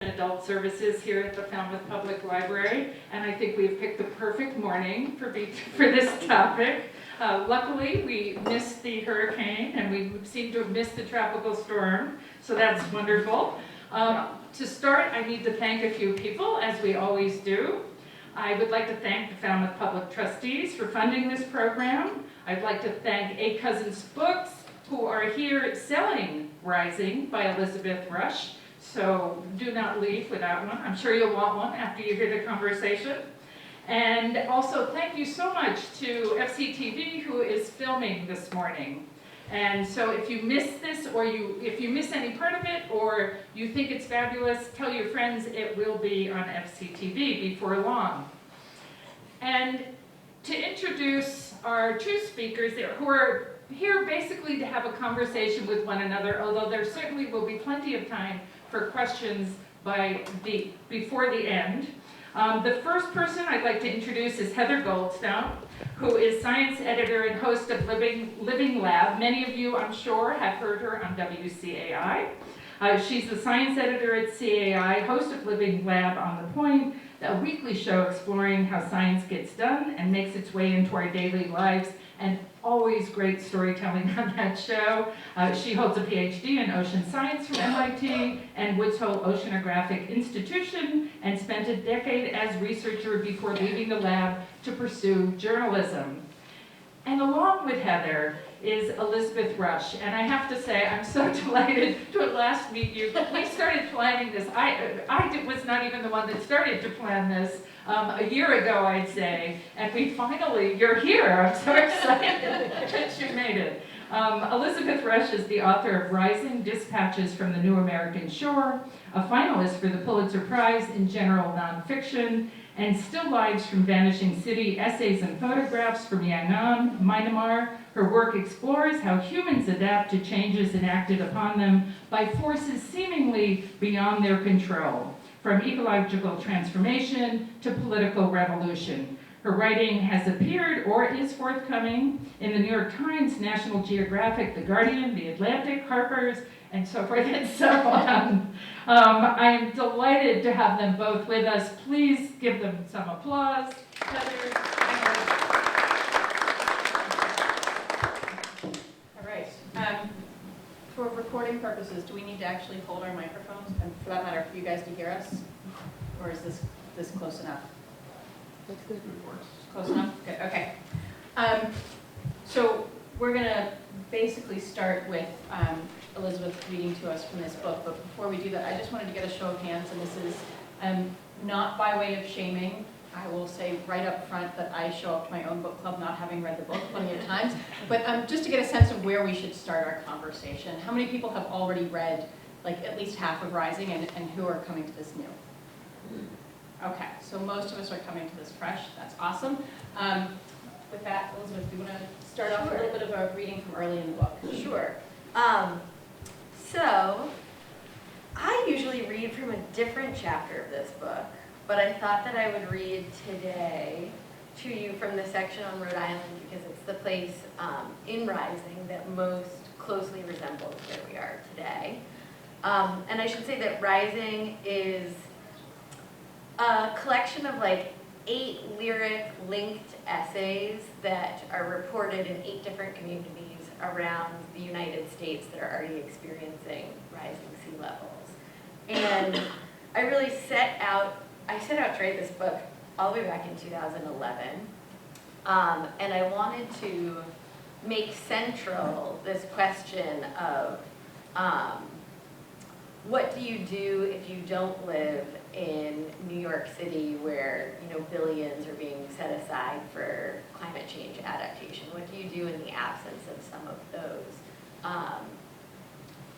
and Adult Services here at the Falmouth Public Library, and I think we've picked the perfect morning for this topic. Luckily, we missed the hurricane, and we seem to have missed the tropical storm, so that's wonderful. To start, I need to thank a few people, as we always do. I would like to thank the Falmouth Public Trustees for funding this program. I'd like to thank A Cousins Books, who are here selling Rising by Elizabeth Rush. So do not leave without one. I'm sure you'll want one after you hear the conversation. And also thank you so much to FCTV, who is filming this morning. And so if you miss this, or if you miss any part of it, or you think it's fabulous, tell your friends it will be on FCTV before long. And to introduce our two speakers who are here basically to have a conversation with one another, although there certainly will be plenty of time for questions before the end. The first person I'd like to introduce is Heather Goldstone, who is science editor and host of Living Lab. Many of you, I'm sure, have heard her on WCAI. She's the science editor at CAI, host of Living Lab on the Point, a weekly show exploring how science gets done and makes its way into our daily lives, and always great storytelling on that show. She holds a PhD in ocean science from MIT and Woods Hole Oceanographic Institution, and spent a decade as researcher before leaving the lab to pursue journalism. And along with Heather is Elizabeth Rush, and I have to say I'm so delighted to at last meet you. We started planning this. I was not even the one that started to plan this a year ago, I'd say, and you're here. I'm so excited that you made it. Elizabeth Rush is the author of Rising: Dispatches from the New American Shore, a finalist for the Pulitzer Prize in General Nonfiction, and Still Lives from Vanishing City, Essays and Photographs from Yangon, Myanmar. Her work explores how humans adapt to changes enacted upon them by forces seemingly beyond their control, from ecological transformation to political revolution. Her writing has appeared or is forthcoming in the New York Times, National Geographic, The Guardian, The Atlantic, Harper's, and so forth and so on. I am delighted to have them both with us. Please give them some applause. Heather. All right. For recording purposes, do we need to actually hold our microphones? And for that matter, for you guys to hear us? Or is this close enough? That's good. Close enough? Good, okay. So we're going to basically start with Elizabeth reading to us from this book, but before we do that, I just wanted to get a show of hands, and this is not by way of shaming. I will say right up front that I show up to my own book club not having read the book plenty of times, but just to get a sense of where we should start our conversation. How many people have already read like at least half of Rising, and who are coming to this new? Okay, so most of us are coming to this fresh. That's awesome. With that, Elizabeth, do you want to start off with a little bit of a reading from early in the book? Sure. So, I usually read from a different chapter of this book, but I thought that I would read today to you from the section on Rhode Island because it's the place in Rising that most closely resembles where we are today. And I should say that Rising is a collection of like 8 lyric linked essays that are reported in 8 different communities around the United States that are already experiencing rising sea levels. And I really set out to write this book all the way back in 2011. And I wanted to make central this question of what do you do if you don't live in New York City where billions are being set aside for climate change adaptation? What do you do in the absence of some of those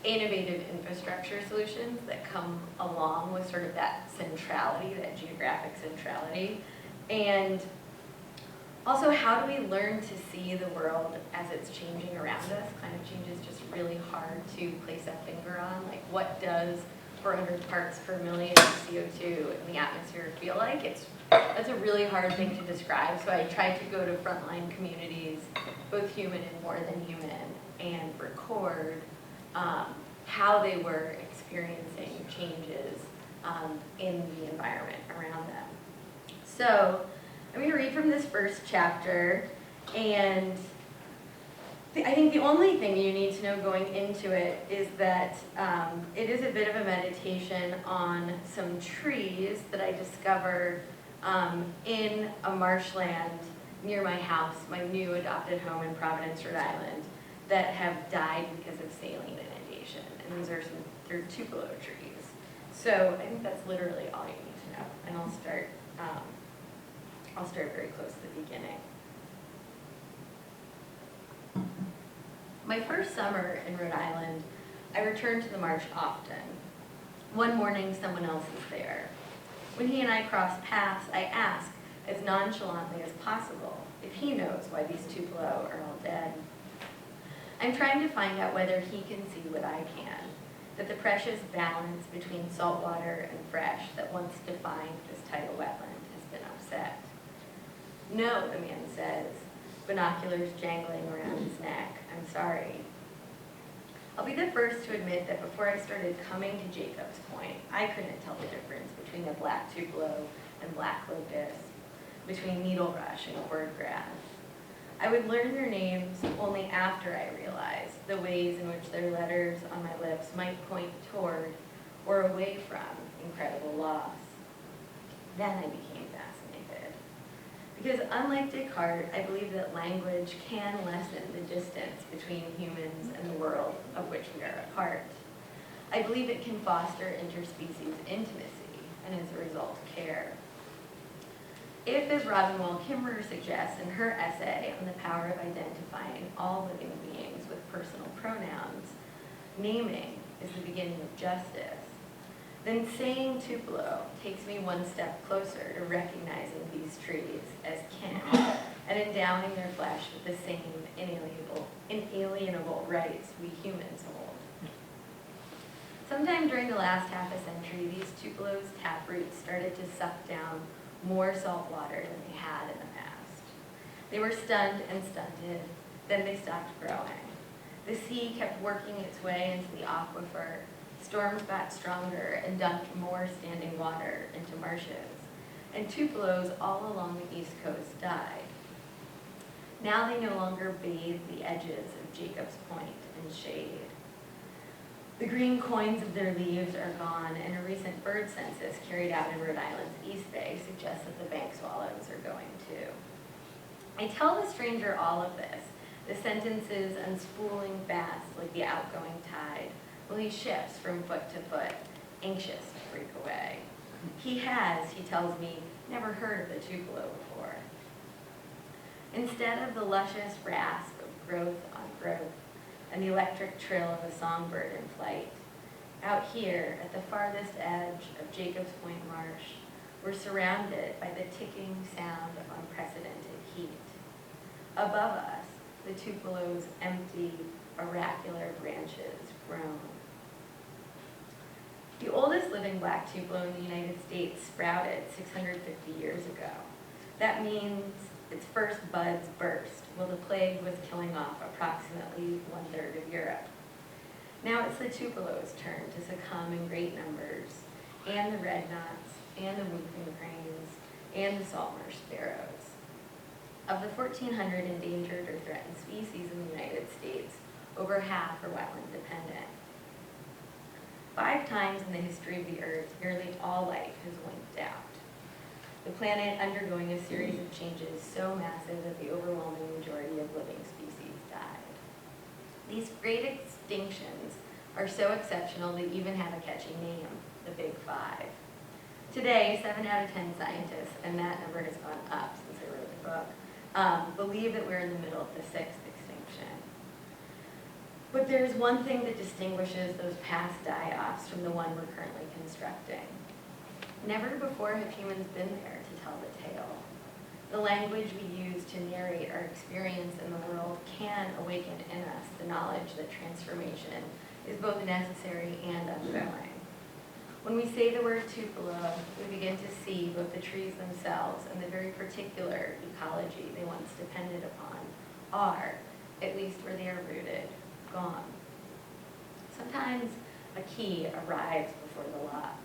innovative infrastructure solutions that come along with sort of that centrality, that geographic centrality? And also, how do we learn to see the world as it's changing around us? Climate change is just really hard to place a finger on. Like, what does 400 parts per million of CO2 in the atmosphere feel like? That's a really hard thing to describe. So I tried to go to frontline communities, both human and more than human, and record how they were experiencing changes in the environment around them. So I'm going to read from this first chapter, and I think the only thing you need to know going into it is that it is a bit of a meditation on some trees that I discovered in a marshland near my house, my new adopted home in Providence, Rhode Island, that have died because of saline inundation. And they're tupelo trees. So I think that's literally all you need to know. And I'll start very close to the beginning. My first summer in Rhode Island, I returned to the marsh often. One morning, someone else is there. When he and I cross paths, I ask, as nonchalantly as possible, if he knows why these tupelo are all dead. I'm trying to find out whether he can see what I can, that the precious balance between saltwater and fresh that once defined this tidal wetland has been upset. No, the man says, binoculars jangling around his neck. I'm sorry. I'll be the first to admit that before I started coming to Jacob's Point, I couldn't tell the difference between a black tupelo and black locust, between needle rush and cordgrass. I would learn their names only after I realized the ways in which their letters on my lips might point toward or away from incredible loss. Then I became fascinated. Because unlike Descartes, I believe that language can lessen the distance between humans and the world of which we are a part. I believe it can foster interspecies intimacy and as a result care. If, as Robin Wall Kimmerer suggests in her essay on the power of identifying all living beings with personal pronouns, naming is the beginning of justice, then saying tupelo takes me one step closer to recognizing these trees as kin and endowing their flesh with the same inalienable rights we humans hold. Sometime during the last half a century, these tupelos' taproots started to suck down more salt water than they had in the past. They were stunned and stunted, then they stopped growing. The sea kept working its way into the aquifer, storms got stronger and dumped more standing water into marshes, and tupelos all along the East Coast died. Now they no longer bathe the edges of Jacob's Point in shade. The green coins of their leaves are gone, and a recent bird census carried out in Rhode Island's East Bay suggests that the bank swallows are going too. I tell the stranger all of this, the sentences unspooling fast like the outgoing tide, while he shifts from foot to foot, anxious to break away. He has, he tells me, never heard of the tupelo before. Instead of the luscious rasp of growth on growth, and the electric trill of a songbird in flight, out here at the farthest edge of Jacob's Point Marsh, we're surrounded by the ticking sound of unprecedented heat. Above us, the tupelo's empty, oracular branches groan. The oldest living black tupelo in the United States sprouted 650 years ago. That means its first buds burst while the plague was killing off approximately 1/3 of Europe. Now it's the tupelo's turn to succumb in great numbers, and the red knots, and the whooping cranes, and the salt marsh sparrows. Of the 1,400 endangered or threatened species in the United States, over half are wetland dependent. 5 times in the history of the Earth, nearly all life has winked out. The planet undergoing a series of changes so massive that the overwhelming majority of living species died. These great extinctions are so exceptional they even have a catchy name, the Big Five. Today, 7 out of 10 scientists, and that number has gone up since I wrote the book, believe that we're in the middle of the 6th extinction. But there's one thing that distinguishes those past die-offs from the one we're currently constructing. Never before have humans been there to tell the tale. The language we use to narrate our experience in the world can awaken in us the knowledge that transformation is both necessary and ongoing. When we say the word tupelo, we begin to see both the trees themselves and the very particular ecology they once depended upon are, at least where they are rooted, gone. Sometimes a key arrives before the lock.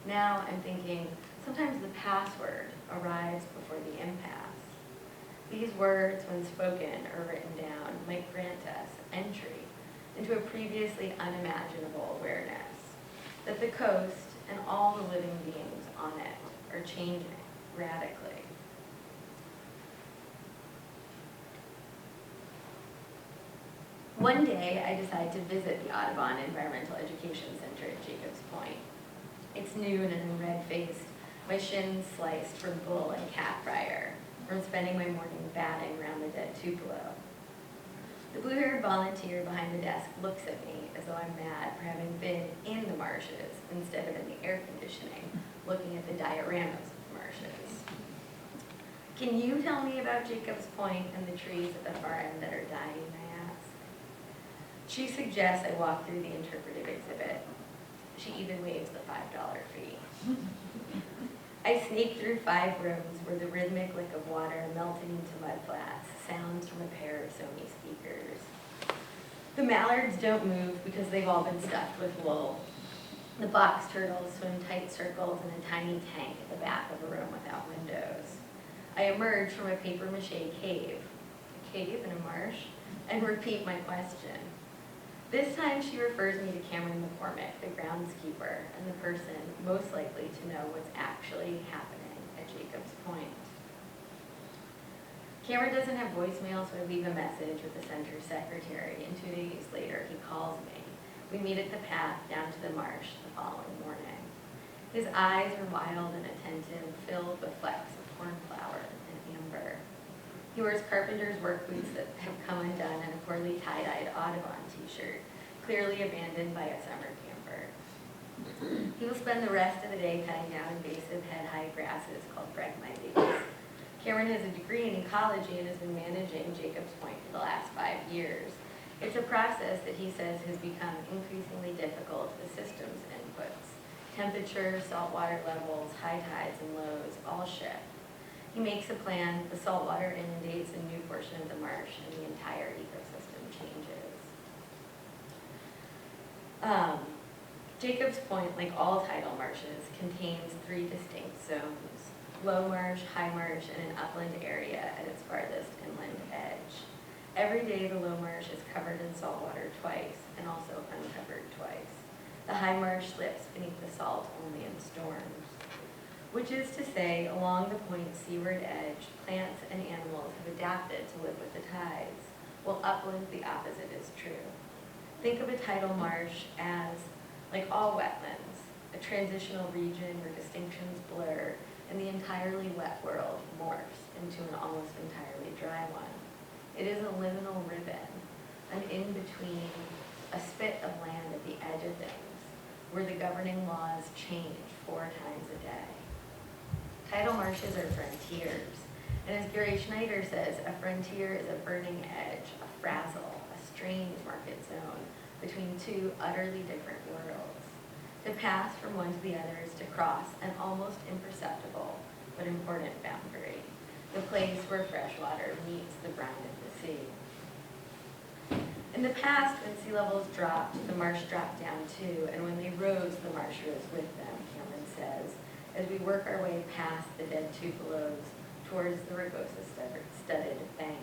Now I'm thinking, sometimes the password arrives before the impasse. These words, when spoken or written down, might grant us entry into a previously unimaginable awareness that the coast and all the living beings on it are changing radically. One day, I decide to visit the Audubon Environmental Education Center at Jacobs Point. It's noon and I'm red-faced, my shins sliced from bull and cat briar, from spending my morning batting around the dead tupelo. The blue-haired volunteer behind the desk looks at me as though I'm mad for having been in the marshes instead of in the air conditioning, looking at the dioramas of the marshes. Can you tell me about Jacobs Point and the trees at the far end that are dying, I ask. She suggests I walk through the interpretive exhibit. She even waives the $5 fee. I sneak through 5 rooms where the rhythmic lick of water melting into mudflats sounds from a pair of Sony speakers. The mallards don't move because they've all been stuffed with wool. The box turtles swim tight circles in a tiny tank at the back of a room without windows. I emerge from a papier-mâché cave in a marsh, and repeat my question. This time she refers me to Cameron McCormick, the groundskeeper, and the person most likely to know what's actually happening at Jacobs Point. Cameron doesn't have voicemail, so I leave a message with the center secretary, and 2 days later he calls me. We meet at the path down to the marsh the following morning. His eyes are wild and attentive, filled with flecks of cornflower and amber. He wears carpenter's work boots that have come undone and a poorly tie-dyed Audubon t-shirt, clearly abandoned by a summer camper. He will spend the rest of the day cutting down invasive head-high grasses called Phragmites. Cameron has a degree in ecology and has been managing Jacobs Point for the last 5 years. It's a process that he says has become increasingly difficult with systems inputs. Temperature, saltwater levels, high tides and lows all shift. He makes a plan, the saltwater inundates a new portion of the marsh, and the entire ecosystem changes. Jacobs Point, like all tidal marshes, contains 3 distinct zones: low marsh, high marsh, and an upland area at its farthest inland edge. Every day the low marsh is covered in saltwater twice, and also uncovered twice. The high marsh slips beneath the salt only in storms. Which is to say, along the point's seaward edge, plants and animals have adapted to live with the tides, while upland the opposite is true. Think of a tidal marsh as, like all wetlands, a transitional region where distinctions blur and the entirely wet world morphs into an almost entirely dry one. It is a liminal ribbon, an in-between, a spit of land at the edge of things, where the governing laws change 4 times a day. Tidal marshes are frontiers, and as Gary Schneider says, a frontier is a burning edge, a frazzle, a strange market zone between 2 utterly different worlds. To pass from one to the other is to cross an almost imperceptible but important boundary, the place where fresh water meets the brine of the sea. In the past, when sea levels dropped, the marsh dropped down too, and when they rose, the marsh rose with them, Cameron says, as we work our way past the dead tupelos towards the rugosa-studded bank.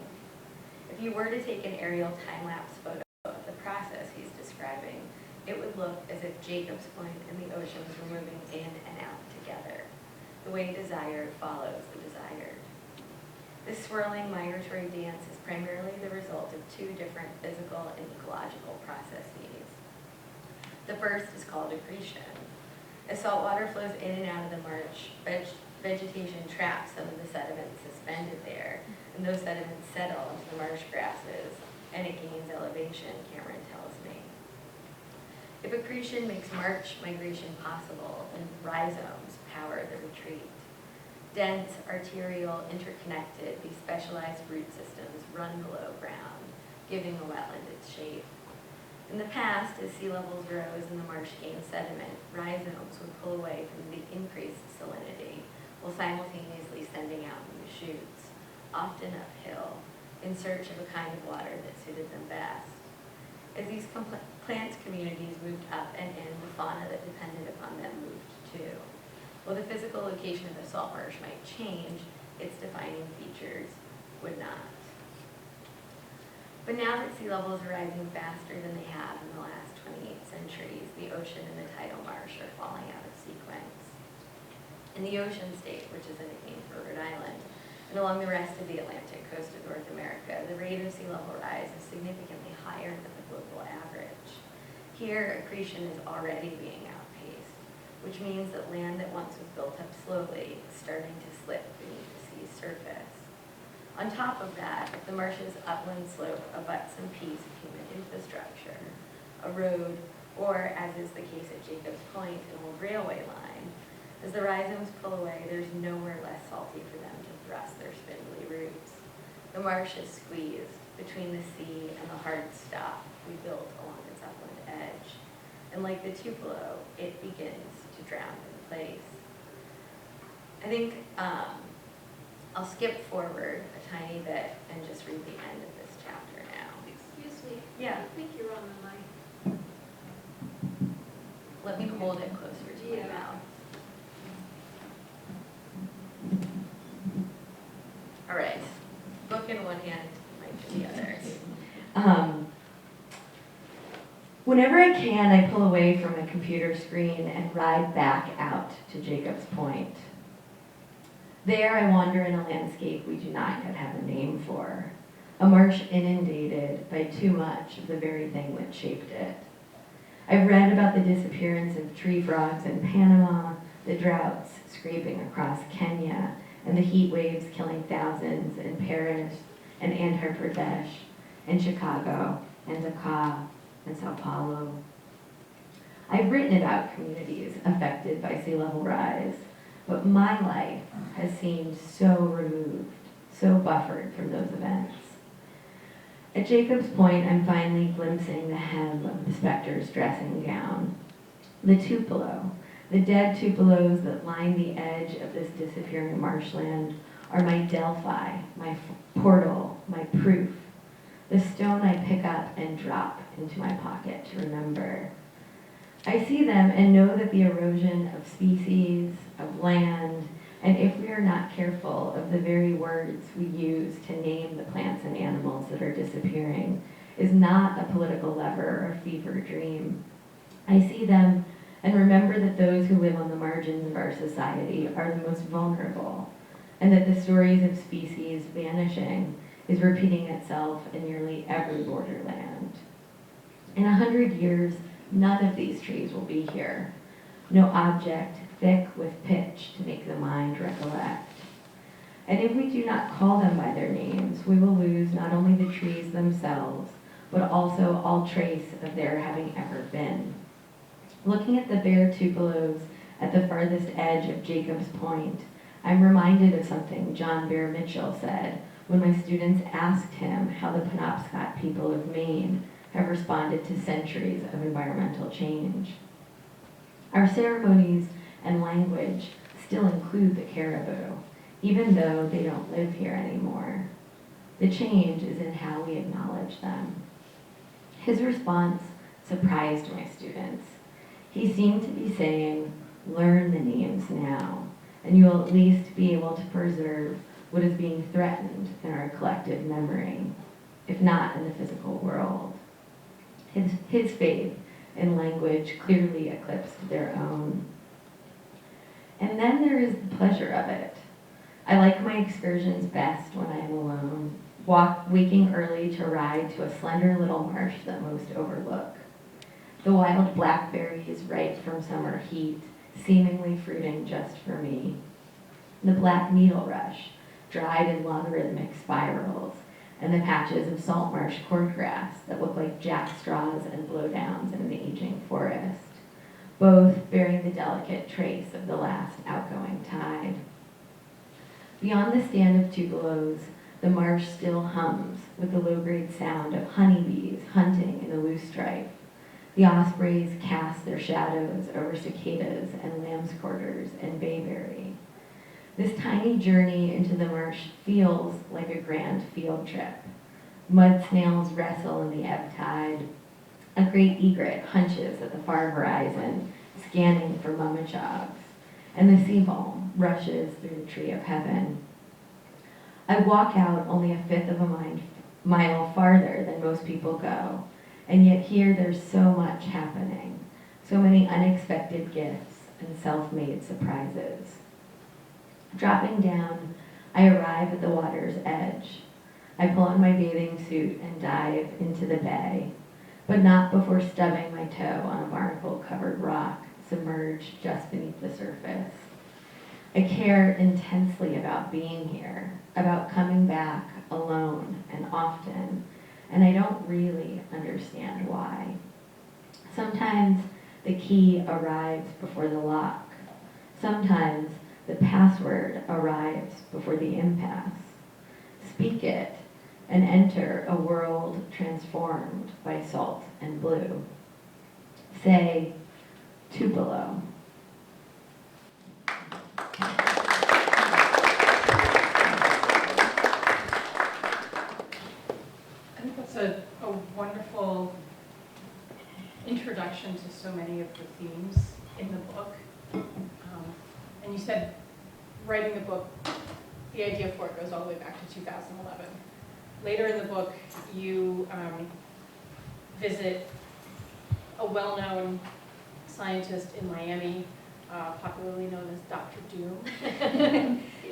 If you were to take an aerial time-lapse photo of the process he's describing, it would look as if Jacobs Point and the oceans were moving in and out together, the way desired follows the desired. This swirling migratory dance is primarily the result of 2 different physical and ecological processes. The first is called accretion. As salt water flows in and out of the marsh, vegetation traps some of the sediments suspended there, and those sediments settle into the marsh grasses, and it gains elevation, Cameron tells me. If accretion makes marsh migration possible, then rhizomes power the retreat. Dense, arterial, interconnected, these specialized root systems run below ground, giving a wetland its shape. In the past, as sea levels rose and the marsh gained sediment, rhizomes would pull away from the increased salinity, while simultaneously sending out new shoots, often uphill, in search of a kind of water that suited them best. As these plant communities moved up and in, the fauna that depended upon them moved too. While the physical location of the salt marsh might change, its defining features would not. But now that sea levels are rising faster than they have in the last 28 centuries, the ocean and the tidal marsh are falling out of sequence. In the ocean state, which is a nickname for Rhode Island, and along the rest of the Atlantic coast of North America, the rate of sea level rise is significantly higher than the global average. Here, accretion is already being outpaced, which means that land that once was built up slowly is starting to slip beneath the sea's surface. On top of that, if the marsh's upland slope abuts some piece of human infrastructure, a road, or, as is the case at Jacobs Point, an old railway line, as the rhizomes pull away, there's nowhere less salty for them to thrust their spindly roots. The marsh is squeezed between the sea and the hard stop we built along its upland edge. And like the Tupelo, it begins to drown in place. I think I'll skip forward a tiny bit and just read the end of this chapter now. Excuse me. Yeah. I think you're on the mic. Let me hold it closer to my Yeah. mouth. All right, book in one hand, mic in the other. Whenever I can, I pull away from a computer screen and ride back out to Jacobs Point. There I wander in a landscape we do not yet have a name for, a marsh inundated by too much of the very thing that shaped it. I've read about the disappearance of tree frogs in Panama, the droughts scraping across Kenya, and the heat waves killing thousands in Paris and Andhra Pradesh and Chicago and Dakar and Sao Paulo. I've written about communities affected by sea level rise, but my life has seemed so removed, so buffered from those events. At Jacobs Point, I'm finally glimpsing the hem of the specter's dressing gown. The Tupelo, the dead Tupelos that line the edge of this disappearing marshland, are my Delphi, my portal, my proof, the stone I pick up and drop into my pocket to remember. I see them and know that the erosion of species, of land, and if we are not careful of the very words we use to name the plants and animals that are disappearing, is not a political lever or fever dream. I see them and remember that those who live on the margins of our society are the most vulnerable, and that the stories of species vanishing is repeating itself in nearly every borderland. In 100 years, none of these trees will be here. No object thick with pitch to make the mind recollect. And if we do not call them by their names, we will lose not only the trees themselves, but also all trace of their having ever been. Looking at the bare Tupelos at the farthest edge of Jacobs Point, I'm reminded of something John Bear Mitchell said when my students asked him how the Penobscot people of Maine have responded to centuries of environmental change. Our ceremonies and language still include the caribou, even though they don't live here anymore. The change is in how we acknowledge them. His response surprised my students. He seemed to be saying, learn the names now, and you will at least be able to preserve what is being threatened in our collective memory, if not in the physical world. His faith in language clearly eclipsed their own. And then there is the pleasure of it. I like my excursions best when I am alone, waking early to ride to a slender little marsh that most overlook. The wild blackberries ripe from summer heat, seemingly fruiting just for me. The black needle rush, dried in logarithmic spirals, and the patches of salt marsh cordgrass that look like jackstraws and blowdowns in an aging forest, both bearing the delicate trace of the last outgoing tide. Beyond the stand of tupelos, the marsh still hums with the low-grade sound of honeybees hunting in a loosestrife. The ospreys cast their shadows over cicadas and lamb's quarters and bayberry. This tiny journey into the marsh feels like a grand field trip. Mud snails wrestle in the ebb tide. A great egret hunches at the far horizon, scanning for mummichogs, and the sea balm rushes through the tree of heaven. I walk out only a fifth of a mile farther than most people go, and yet here there's so much happening, so many unexpected gifts and self-made surprises. Dropping down, I arrive at the water's edge. I pull on my bathing suit and dive into the bay, but not before stubbing my toe on a barnacle-covered rock submerged just beneath the surface. I care intensely about being here, about coming back alone and often, and I don't really understand why. Sometimes the key arrives before the lock. Sometimes the password arrives before the impasse. Speak it and enter a world transformed by salt and blue. Say, Tupelo. I think that's a wonderful introduction to so many of the themes in the book. And you said writing the book, the idea for it goes all the way back to 2011. Later in the book, you visit a well-known scientist in Miami, popularly known as Dr. Doom,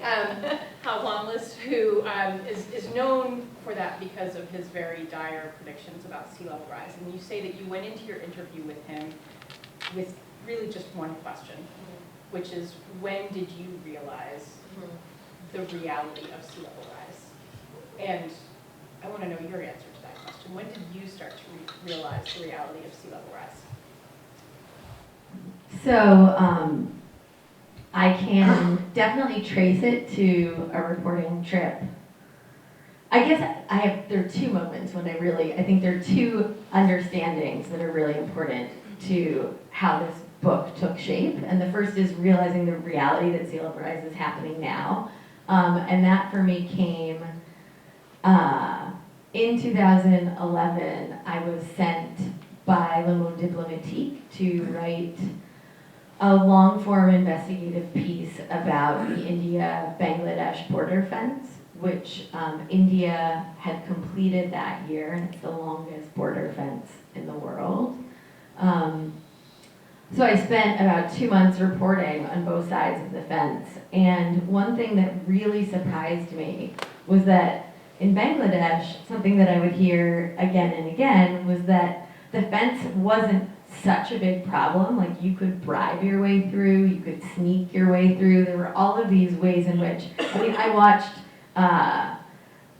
Hal Blomless, who is known for that because of his very dire predictions about sea level rise. And you say that you went into your interview with him with really just one question, which is, when did you realize the reality of sea level rise? And I want to know your answer to that question. When did you start to realize the reality of sea level rise? So I can definitely trace it to a reporting trip. I guess there are two moments when I think there are two understandings that are really important to how this book took shape. And the first is realizing the reality that sea level rise is happening now. And that for me came in 2011. I was sent by Le Monde Diplomatique to write a long-form investigative piece about the India-Bangladesh border fence, which India had completed that year, and it's the longest border fence in the world. So I spent about 2 months reporting on both sides of the fence, and one thing that really surprised me was that in Bangladesh, something that I would hear again and again was that the fence wasn't such a big problem. Like, you could bribe your way through, you could sneak your way through. There were all of these ways in which, I watched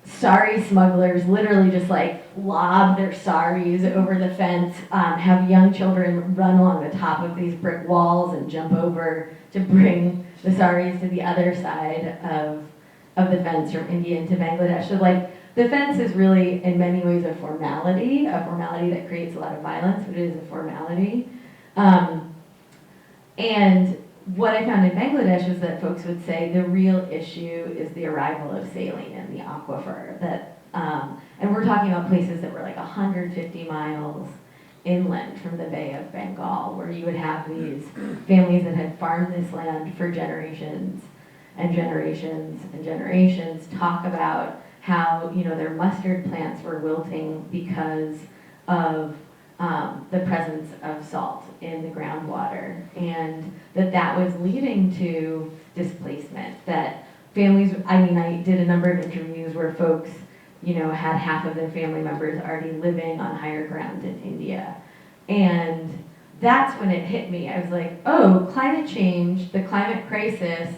sari smugglers literally just like lob their saris over the fence, have young children run along the top of these brick walls and jump over to bring the saris to the other side of the fence from India into Bangladesh. So like, the fence is really, in many ways, a formality that creates a lot of violence, but it is a formality. And what I found in Bangladesh was that folks would say the real issue is the arrival of saline in the aquifer. And we're talking about places that were like 150 miles inland from the Bay of Bengal, where you would have these families that had farmed this land for generations and generations and generations talk about how their mustard plants were wilting because of the presence of salt in the groundwater, and that was leading to displacement. That families, I did a number of interviews where folks, had half of their family members already living on higher ground in India. And that's when it hit me. I was like, oh, climate change, the climate crisis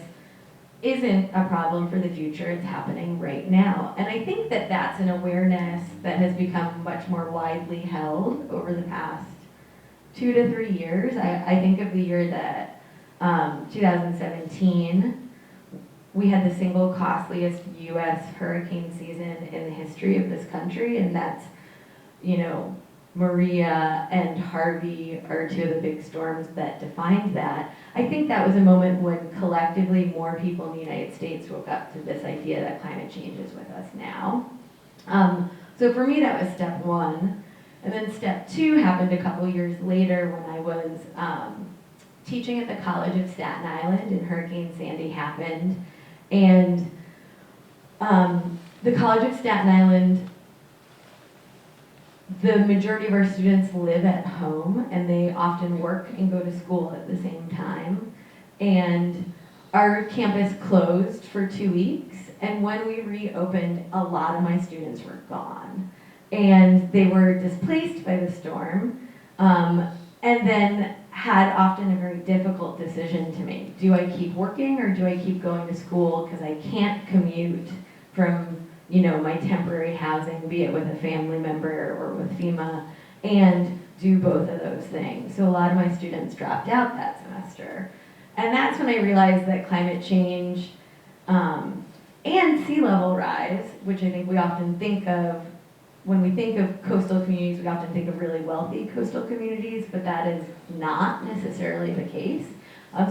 isn't a problem for the future, it's happening right now. And I think that that's an awareness that has become much more widely held over the past 2 to 3 years. I think of the year that 2017, we had the single costliest US hurricane season in the history of this country, and that's, Maria and Harvey are two of the big storms that defined that. I think that was a moment when collectively more people in the United States woke up to this idea that climate change is with us now. So for me, that was step one. And then step two happened a couple years later when I was teaching at the College of Staten Island, and Hurricane Sandy happened. And the College of Staten Island, the majority of our students live at home, and they often work and go to school at the same time. And our campus closed for 2 weeks, and when we reopened, a lot of my students were gone. And they were displaced by the storm, and then had often a very difficult decision to make. Do I keep working or do I keep going to school because I can't commute from, you know, my temporary housing, be it with a family member or with FEMA, and do both of those things. So a lot of my students dropped out that semester. And that's when I realized that climate change and sea level rise, which I think we often think of, when we think of coastal communities, we often think of really wealthy coastal communities, but that is not necessarily the case.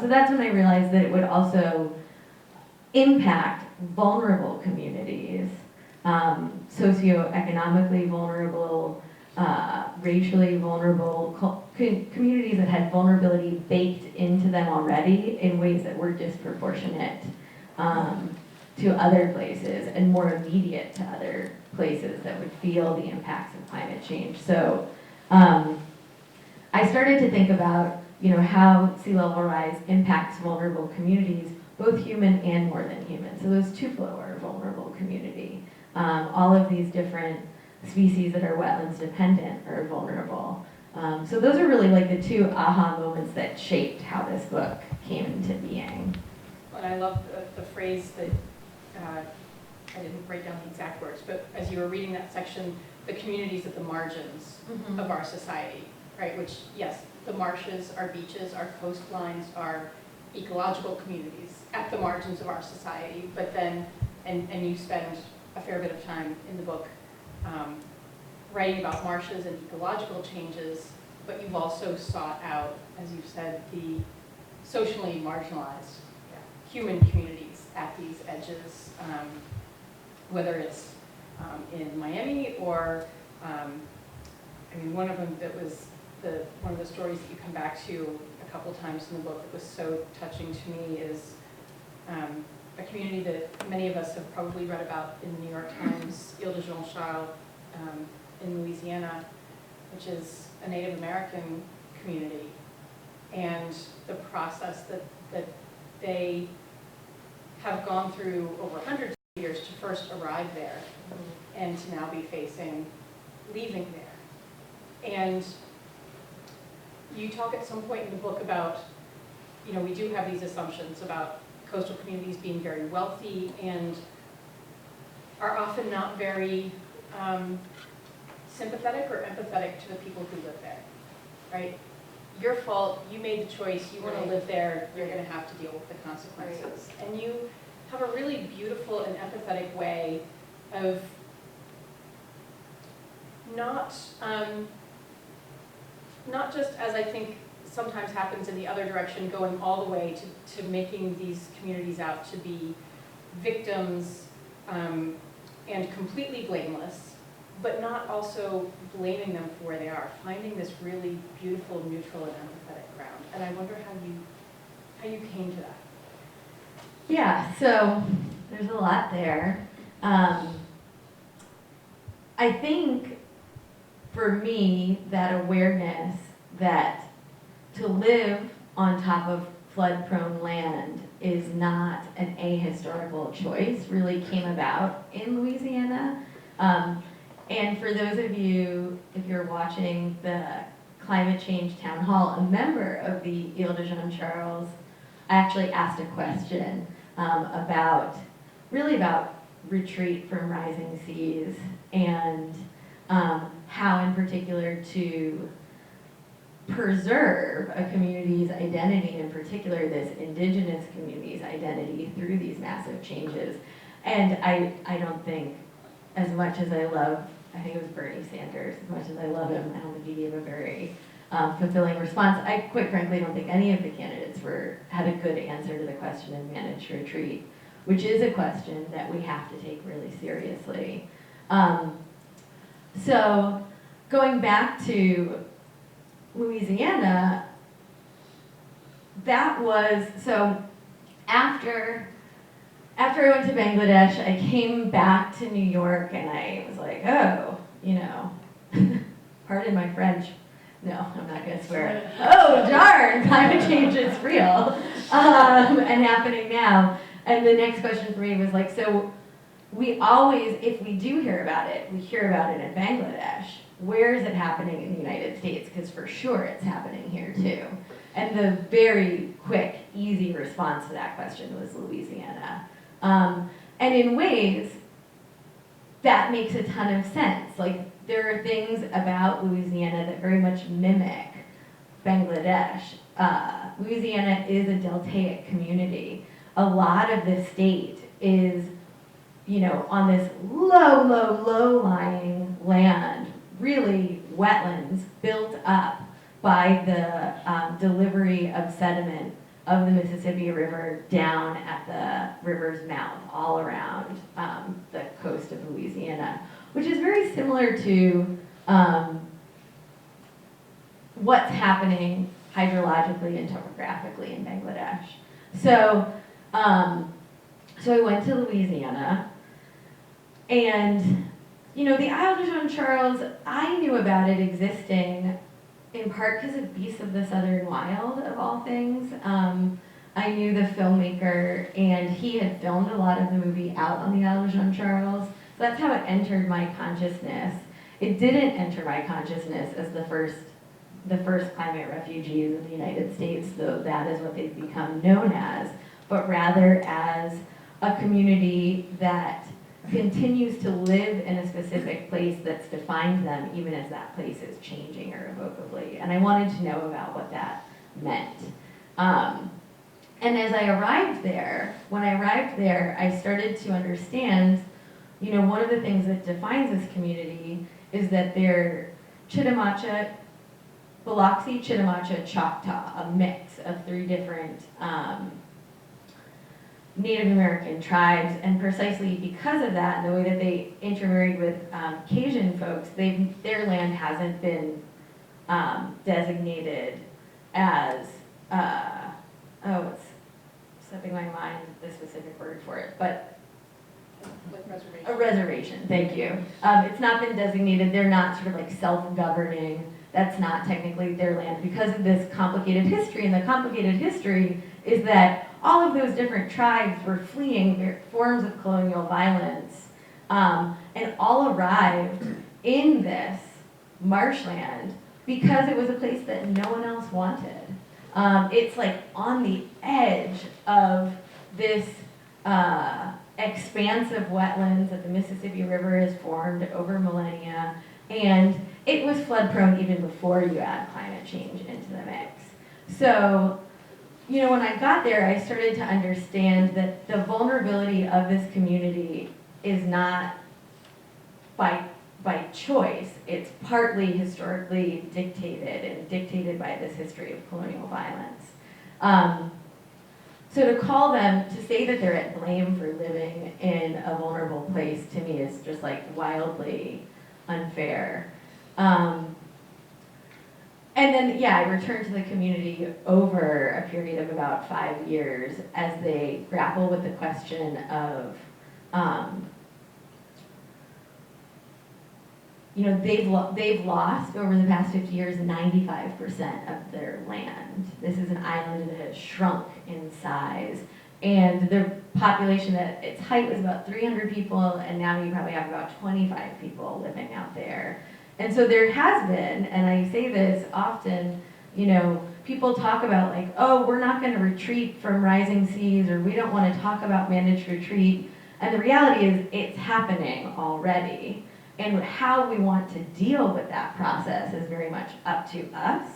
So that's when I realized that it would also impact vulnerable communities, socioeconomically vulnerable, racially vulnerable communities that had vulnerability baked into them already in ways that were disproportionate to other places and more immediate to other places that would feel the impacts of climate change. So I started to think about, you know, how sea level rise impacts vulnerable communities, both human and more than human. So those Tupelo are a vulnerable community. All of these different species that are wetlands dependent are vulnerable. So those are really like the two aha moments that shaped how this book came into being. And I love the phrase that, I didn't write down the exact words, but as you were reading that section, the communities at the margins of our society, right? Which, yes, the marshes, our beaches, our coastlines, our ecological communities at the margins of our society. But then, and you spend a fair bit of time in the book writing about marshes and ecological changes, but you've also sought out, as you've said, the socially marginalized human communities at these edges, whether it's in Miami or, I mean, one of them that was one of the stories that you come back to a couple times in the book that was so touching to me is a community that many of us have probably read about in the New York Times, Ile de Jean-Charles in Louisiana, which is a Native American community, and the process that they have gone through over hundreds of years to first arrive there and to now be facing leaving there. And you talk at some point in the book about, you know, we do have these assumptions about coastal communities being very wealthy and are often not very sympathetic or empathetic to the people who live there, right? Your fault, you made the choice, you want to live there, you're going to have to deal with the consequences. And you have a really beautiful and empathetic way of not just, as I think sometimes happens in the other direction, going all the way to making these communities out to be victims and completely blameless, but not also blaming them for where they are, finding this really beautiful, neutral, and empathetic ground. And I wonder how you came to that. Yeah, so there's a lot there. I think for me, that awareness that to live on top of flood-prone land is not an ahistorical choice really came about in Louisiana. And for those of you, if you're watching the Climate Change Town Hall, a member of the Ile de Jean-Charles actually asked a question about retreat from rising seas and how in particular to preserve a community's identity, in particular this indigenous community's identity through these massive changes. And I don't think, as much as I love, I think it was Bernie Sanders, as much as I love him, I don't think he gave a very fulfilling response. I quite frankly don't think any of the candidates had a good answer to the question of managed retreat, which is a question that we have to take really seriously. So going back to Louisiana, that was, so after I went to Bangladesh, I came back to New York and I was like, oh, you know, pardon my French. No, I'm not gonna swear. Oh, darn, climate change is real and happening now. And the next question for me was like, so we always, if we do hear about it, we hear about it in Bangladesh. Where is it happening in the United States? Because for sure it's happening here too. And the very quick, easy response to that question was Louisiana. And in ways, that makes a ton of sense. Like, there are things about Louisiana that very much mimic Bangladesh. Louisiana is a deltaic community. A lot of the state is, you know, on this low-lying land, really wetlands built up by the delivery of sediment of the Mississippi River down at the river's mouth, all around the coast of Louisiana, which is very similar to what's happening hydrologically and topographically in Bangladesh. So, so I went to Louisiana, and you know, the Isle de Jean Charles, I knew about it existing in part because of Beasts of the Southern Wild, of all things. I knew the filmmaker, and he had filmed a lot of the movie out on the Isle de Jean Charles. So that's how it entered my consciousness. It didn't enter my consciousness as the first climate refugees in the United States, though that is what they've become known as, but rather as a community that continues to live in a specific place that's defined them, even as that place is changing irrevocably. And I wanted to know about what that meant. And as I arrived there, I started to understand, you know, one of the things that defines this community is that they're Chitimacha, Biloxi, Chitimacha, Choctaw, a mix of three different Native American tribes, and precisely because of that, and the way that they intermarried with Cajun folks, their land hasn't been designated as, it's slipping my mind the specific word for it, but Like reservation. a reservation, thank you. It's not been designated, they're not sort of like self-governing, that's not technically their land because of this complicated history, and the complicated history is that all of those different tribes were fleeing forms of colonial violence and all arrived in this marshland because it was a place that no one else wanted. It's like on the edge of this expansive wetlands that the Mississippi River has formed over millennia, and it was flood prone even before you add climate change into the mix. So, you know, when I got there, I started to understand that the vulnerability of this community is not by choice. It's partly historically dictated by this history of colonial violence. So to call them, to say that they're at blame for living in a vulnerable place, to me is just like wildly unfair. And then, yeah, I returned to the community over a period of about 5 years as they grapple with the question of, you know, they've lost over the past 50 years 95% of their land. This is an island that has shrunk in size, and the population at its height was about 300 people, and now you probably have about 25 people living out there. And so there has been, and I say this often, you know, people talk about like, oh, we're not going to retreat from rising seas, or we don't want to talk about managed retreat. And the reality is it's happening already. And how we want to deal with that process is very much up to us.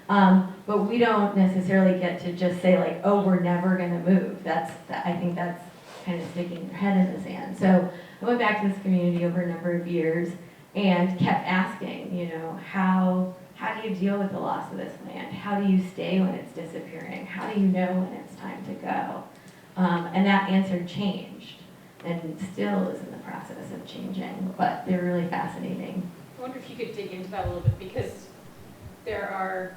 But we don't necessarily get to just say like, oh, we're never going to move. I think that's kind of sticking your head in the sand. So I went back to this community over a number of years and kept asking, you know, how do you deal with the loss of this land? How do you stay when it's disappearing? How do you know when it's time to go? And that answer changed and still is in the process of changing, but they're really fascinating. I wonder if you could dig into that a little bit, because there are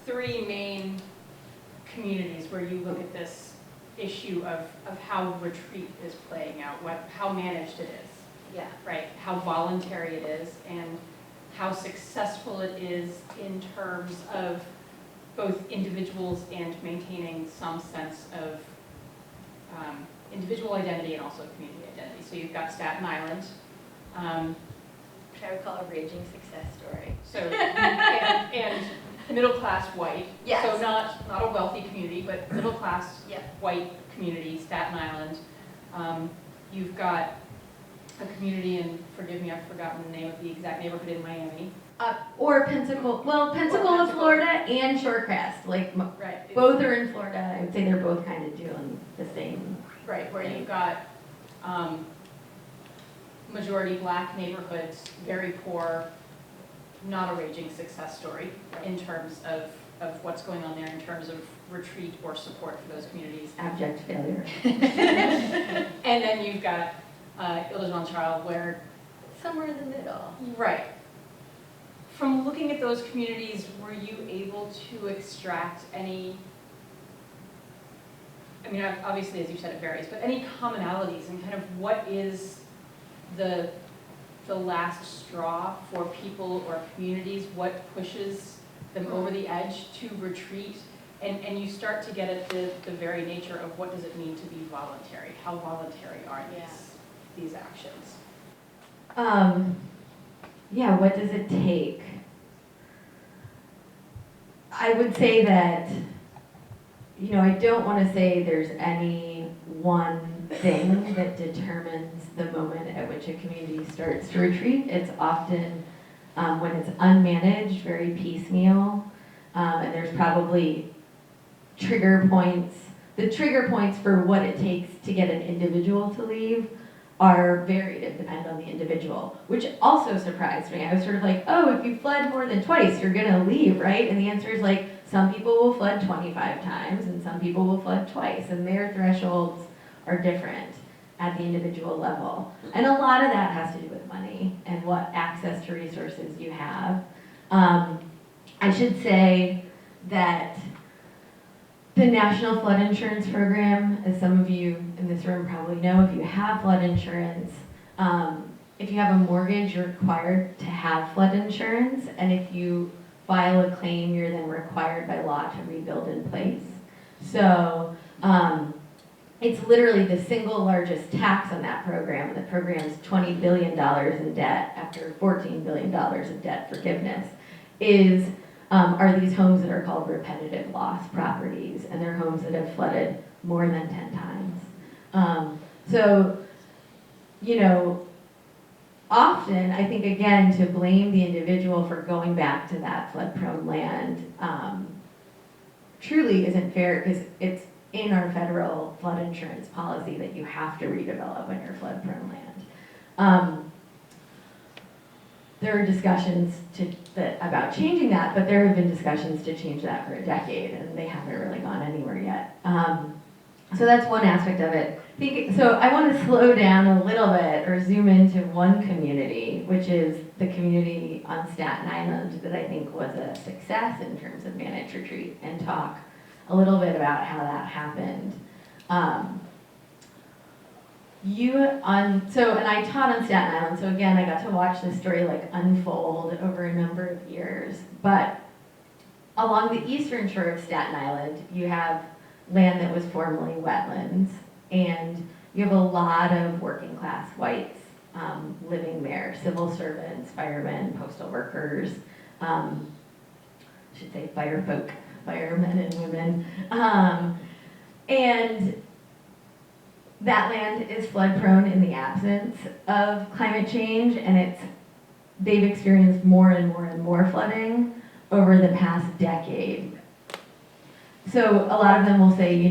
three main communities where you look at this issue of how retreat is playing out, how managed it is, Yeah. right? How voluntary it is, and how successful it is in terms of both individuals and maintaining some sense of individual identity and also community identity. So you've got Staten Island, Which I would call a raging success story. so and middle class white. Yes. So not a wealthy community, but middle class Yeah. white community, Staten Island. You've got a community, and forgive me, I've forgotten the name of the exact neighborhood in Miami. Or Pensacola, well, Pensacola, Florida, and Shorecrest, like, Right. both are in Florida. I would say they're both kind of doing the same. Right, where you've got majority black neighborhoods, very poor, not a raging success story in terms of what's going on there in terms of retreat or support for those communities. Abject failure. And then you've got Ile-de-Jean-Charles where, Somewhere in the middle. right. From looking at those communities, were you able to extract any, I mean, obviously, as you said, it varies, but any commonalities and kind of what is the last straw for people or communities? What pushes them over the edge to retreat? And you start to get at the very nature of what does it mean to be voluntary? How voluntary are these actions? Yeah, what does it take? I would say that, I don't want to say there's any one thing that determines the moment at which a community starts to retreat. It's often when it's unmanaged, very piecemeal, and there's probably trigger points. The trigger points for what it takes to get an individual to leave are varied and depend on the individual, which also surprised me. I was sort of like, oh, if you fled more than twice, you're gonna leave, right? And the answer is like, some people will flood 25 times and some people will flood twice, and their thresholds are different at the individual level. And a lot of that has to do with money and what access to resources you have. I should say that the National Flood Insurance Program, as some of you in this room probably know, if you have flood insurance, if you have a mortgage, you're required to have flood insurance, and if you file a claim, you're then required by law to rebuild in place. So it's literally the single largest tax on that program, and the program's $20 billion in debt after $14 billion of debt forgiveness, are these homes that are called repetitive loss properties, and they're homes that have flooded more than 10 times. Often, I think, again, to blame the individual for going back to that flood-prone land truly isn't fair, because it's in our federal flood insurance policy that you have to redevelop when you're flood-prone land. There are discussions about changing that, but there have been discussions to change that for a decade, and they haven't really gone anywhere yet. So that's one aspect of it. So I want to slow down a little bit, or zoom into one community, which is the community on Staten Island that I think was a success in terms of managed retreat, and talk a little bit about how that happened. And I taught on Staten Island, so again, I got to watch this story unfold over a number of years. But along the eastern shore of Staten Island, you have land that was formerly wetlands, and you have a lot of working class whites living there, civil servants, firemen, postal workers, I should say firefolk, firemen and women. And that land is flood prone in the absence of climate change, and they've experienced more and more and more flooding over the past decade. So a lot of them will say,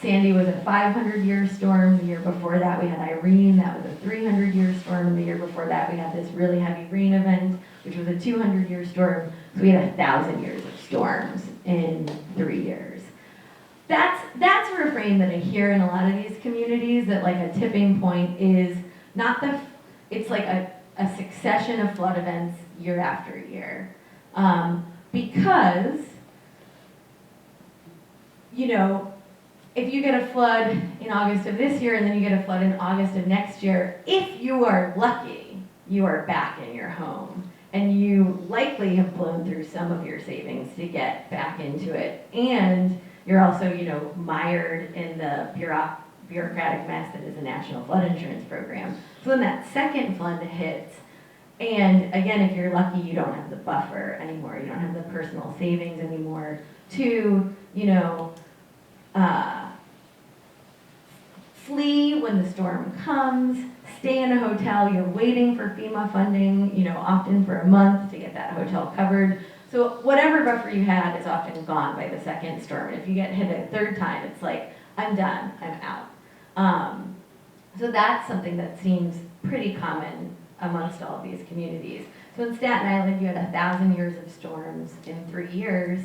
Sandy was a 500-year storm. The year before that, we had Irene. That was a 300-year storm. And the year before that, we had this really heavy rain event, which was a 200-year storm. So we had 1,000 years of storms in 3 years. That's a refrain that I hear in a lot of these communities, that a tipping point is it's like a succession of flood events year after year. Because you know, if you get a flood in August of this year and then you get a flood in August of next year, if you are lucky, you are back in your home. And you likely have blown through some of your savings to get back into it. And you're also, you know, mired in the bureaucratic mess that is the National Flood Insurance Program. So when that second flood hits, and again, if you're lucky, you don't have the buffer anymore. You don't have the personal savings anymore to, you know, flee when the storm comes, stay in a hotel, you're waiting for FEMA funding, you know, often for a month to get that hotel covered. So whatever buffer you had is often gone by the second storm. And if you get hit a third time, it's like, I'm done, I'm out. So that's something that seems pretty common amongst all of these communities. So in Staten Island, you had 1,000 years of storms in 3 years.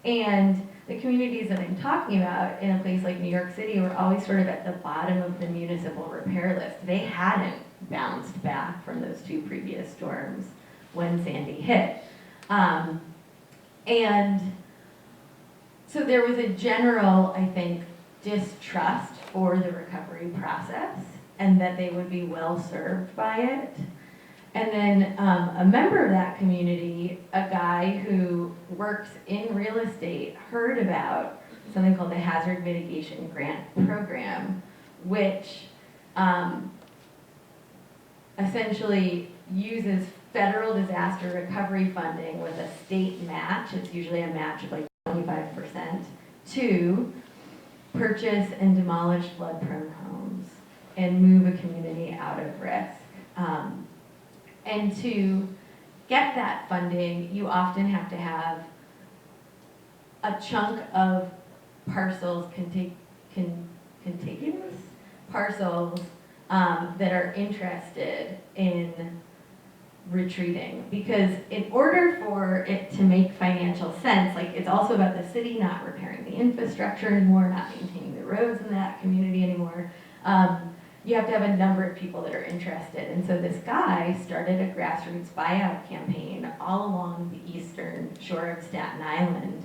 And the communities that I'm talking about in a place like New York City were always sort of at the bottom of the municipal repair list. They hadn't bounced back from those 2 previous storms when Sandy hit. And so there was a general, I think, distrust for the recovery process and that they would be well served by it. And then a member of that community, a guy who works in real estate, heard about something called the Hazard Mitigation Grant Program, which essentially uses federal disaster recovery funding with a state match. It's usually a match of like 25% to purchase and demolish flood-prone homes and move a community out of risk. And to get that funding, you often have to have a chunk of parcels, contiguous parcels that are interested in retreating. Because in order for it to make financial sense, like it's also about the city not repairing the infrastructure anymore, not maintaining the roads in that community anymore. You have to have a number of people that are interested. And so this guy started a grassroots buyout campaign all along the eastern shore of Staten Island.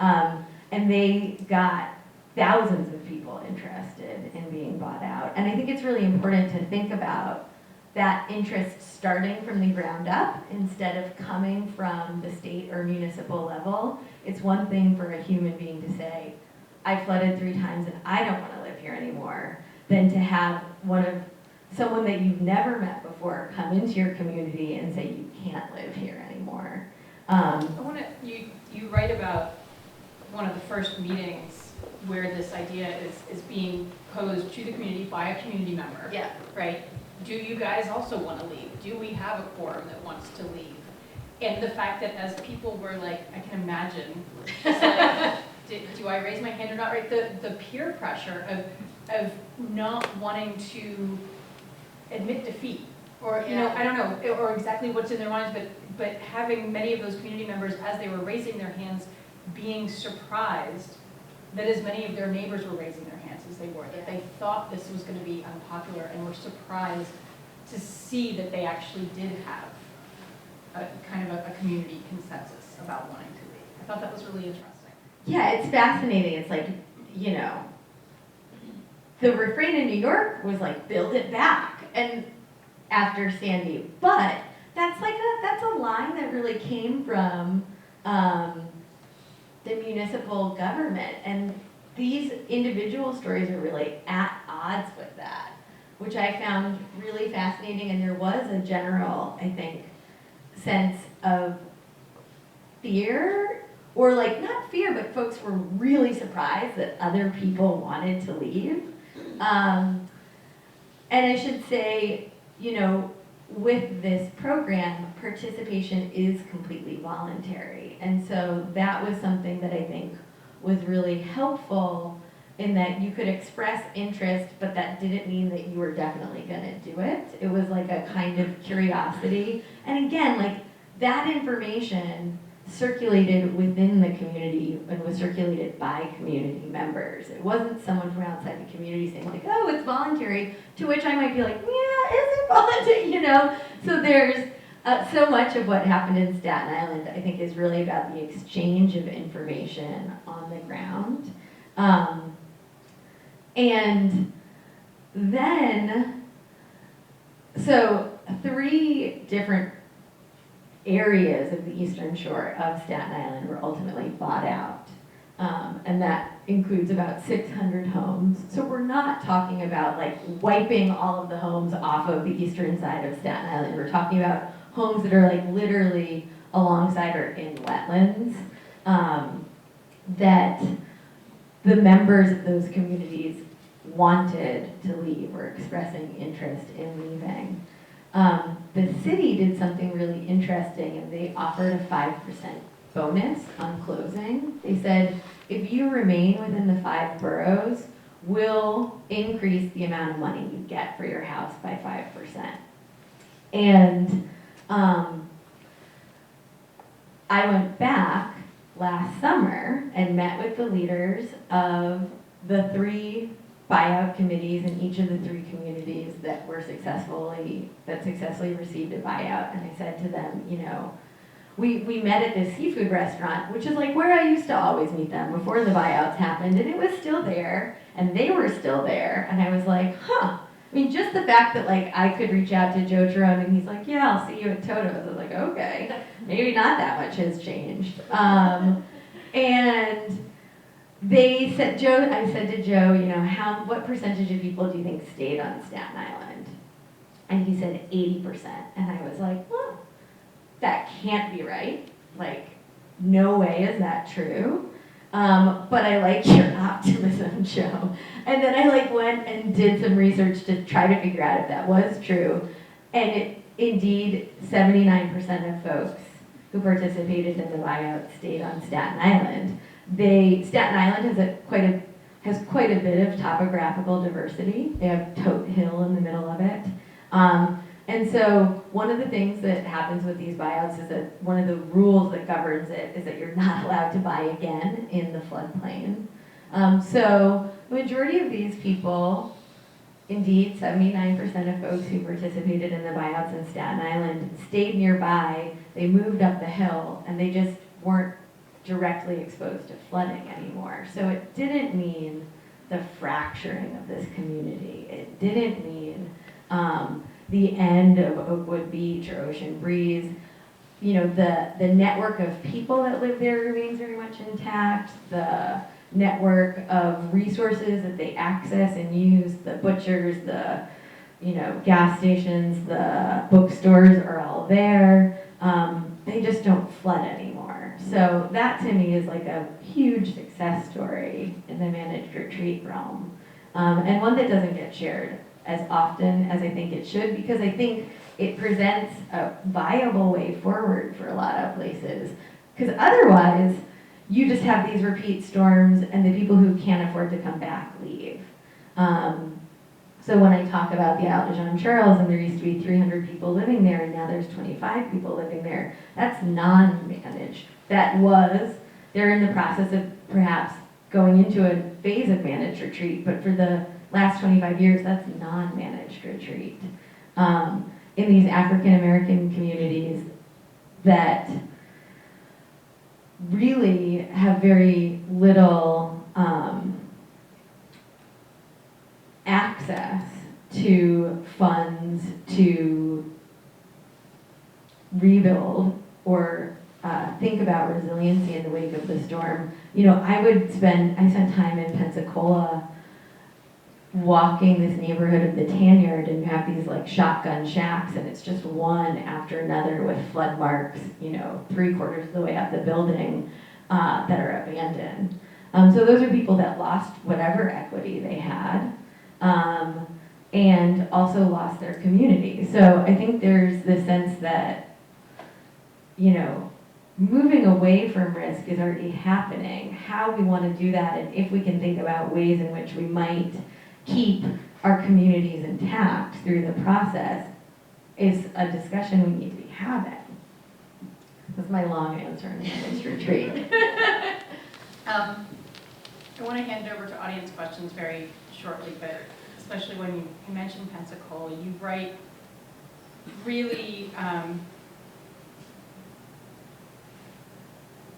And they got thousands of people interested in being bought out. And I think it's really important to think about that interest starting from the ground up instead of coming from the state or municipal level. It's one thing for a human being to say, I flooded 3 times and I don't want to live here anymore, than to have someone that you've never met before come into your community and say you can't live here anymore. You write about one of the first meetings where this idea is being posed to the community by a community member. Yeah. Right? Do you guys also want to leave? Do we have a quorum that wants to leave? And the fact that as people were like, I can imagine, it's like, do I raise my hand or not? Right? The peer pressure of not wanting to admit defeat, or you know, I don't know, or exactly what's in their minds, but having many of those community members, as they were raising their hands, being surprised that as many of their neighbors were raising their hands as they were, that they thought this was going to be unpopular and were surprised to see that they actually did have a kind of a community consensus about wanting to leave. I thought that was really interesting. Yeah, it's fascinating. It's like, you know, the refrain in New York was like, build it back, and after Sandy, but that's a line that really came from the municipal government, and these individual stories are really at odds with that, which I found really fascinating. And there was a general, I think, sense of fear, or like not fear, but folks were really surprised that other people wanted to leave. And I should say, you know, with this program, participation is completely voluntary. And so that was something that I think was really helpful, in that you could express interest, but that didn't mean that you were definitely gonna do it. It was like a kind of curiosity. And again, like that information circulated within the community and was circulated by community members. It wasn't someone from outside the community saying like, oh, it's voluntary, to which I might be like, yeah, is it voluntary, you know? So there's so much of what happened in Staten Island, I think, is really about the exchange of information on the ground. And then, so 3 different areas of the eastern shore of Staten Island were ultimately bought out. And that includes about 600 homes. So we're not talking about like wiping all of the homes off of the eastern side of Staten Island. We're talking about homes that are like literally alongside or in wetlands, that the members of those communities wanted to leave or expressing interest in leaving. The city did something really interesting, and they offered a 5% bonus on closing. They said, if you remain within the 5 boroughs, we'll increase the amount of money you get for your house by 5%. And I went back last summer and met with the leaders of the 3 buyout committees in each of the 3 communities that successfully received a buyout. And I said to them, you know, we met at this seafood restaurant, which is like where I used to always meet them before the buyouts happened, and it was still there, and they were still there, and I was like, huh. I mean, just the fact that like I could reach out to Joe Jerome and he's like, yeah, I'll see you at Toto's. I was like, okay, maybe not that much has changed. And they said, I said to Joe, you know, what percentage of people do you think stayed on Staten Island? And he said 80%. And I was like, well, that can't be right. Like, no way is that true. But I like your optimism, Joe. And then I like went and did some research to try to figure out if that was true. And indeed, 79% of folks who participated in the buyout stayed on Staten Island. Staten Island has quite a bit of topographical diversity. They have Tote Hill in the middle of it. And so one of the things that happens with these buyouts is that one of the rules that governs it is that you're not allowed to buy again in the floodplain. So the majority of these people, indeed 79% of folks who participated in the buyouts in Staten Island stayed nearby, they moved up the hill, and they just weren't directly exposed to flooding anymore. So it didn't mean the fracturing of this community. It didn't mean the end of Oakwood Beach or Ocean Breeze. You know, the network of people that live there remains very much intact. The network of resources that they access and use, the butchers, the gas stations, the bookstores are all there. They just don't flood anymore. So that to me is like a huge success story in the managed retreat realm, and one that doesn't get shared as often as I think it should, because I think it presents a viable way forward for a lot of places. Because otherwise, you just have these repeat storms and the people who can't afford to come back leave. So when I talk about the Isle de Jean Charles and there used to be 300 people living there and now there's 25 people living there, that's non-managed. They're in the process of perhaps going into a phase of managed retreat, but for the last 25 years, that's non-managed retreat. In these African American communities that really have very little access to funds to rebuild or think about resiliency in the wake of the storm. You know, I spent time in Pensacola walking this neighborhood of the Tan Yard, and you have these like shotgun shacks, and it's just one after another with flood marks, 3/4 of the way up the building that are abandoned. So those are people that lost whatever equity they had, and also lost their community. So I think there's this sense that, moving away from risk is already happening. How we want to do that, and if we can think about ways in which we might keep our communities intact through the process, is a discussion we need to be having. That's my long answer in this retreat. I want to hand it over to audience questions very shortly, but especially when you mentioned Pensacola, you write really,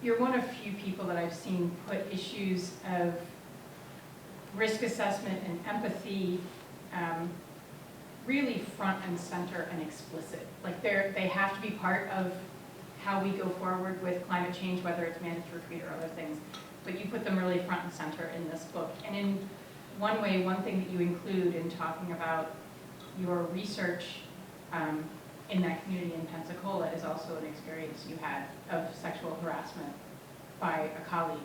you're one of few people that I've seen put issues of risk assessment and empathy really front and center and explicit. Like they have to be part of how we go forward with climate change, whether it's managed retreat or other things. But you put them really front and center in this book. And in one way, one thing that you include in talking about your research in that community in Pensacola is also an experience you had of sexual harassment by a colleague.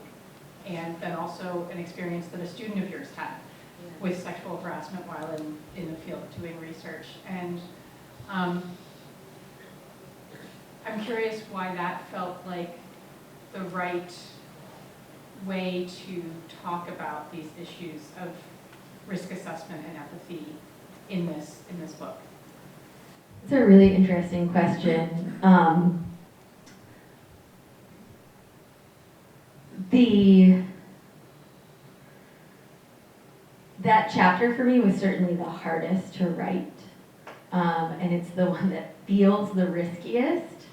And then also an experience that a student of yours had with sexual harassment while in the field doing research. And I'm curious why that felt like the right way to talk about these issues of risk assessment and empathy in this book. It's a really interesting question. That chapter for me was certainly the hardest to write, and it's the one that feels the riskiest,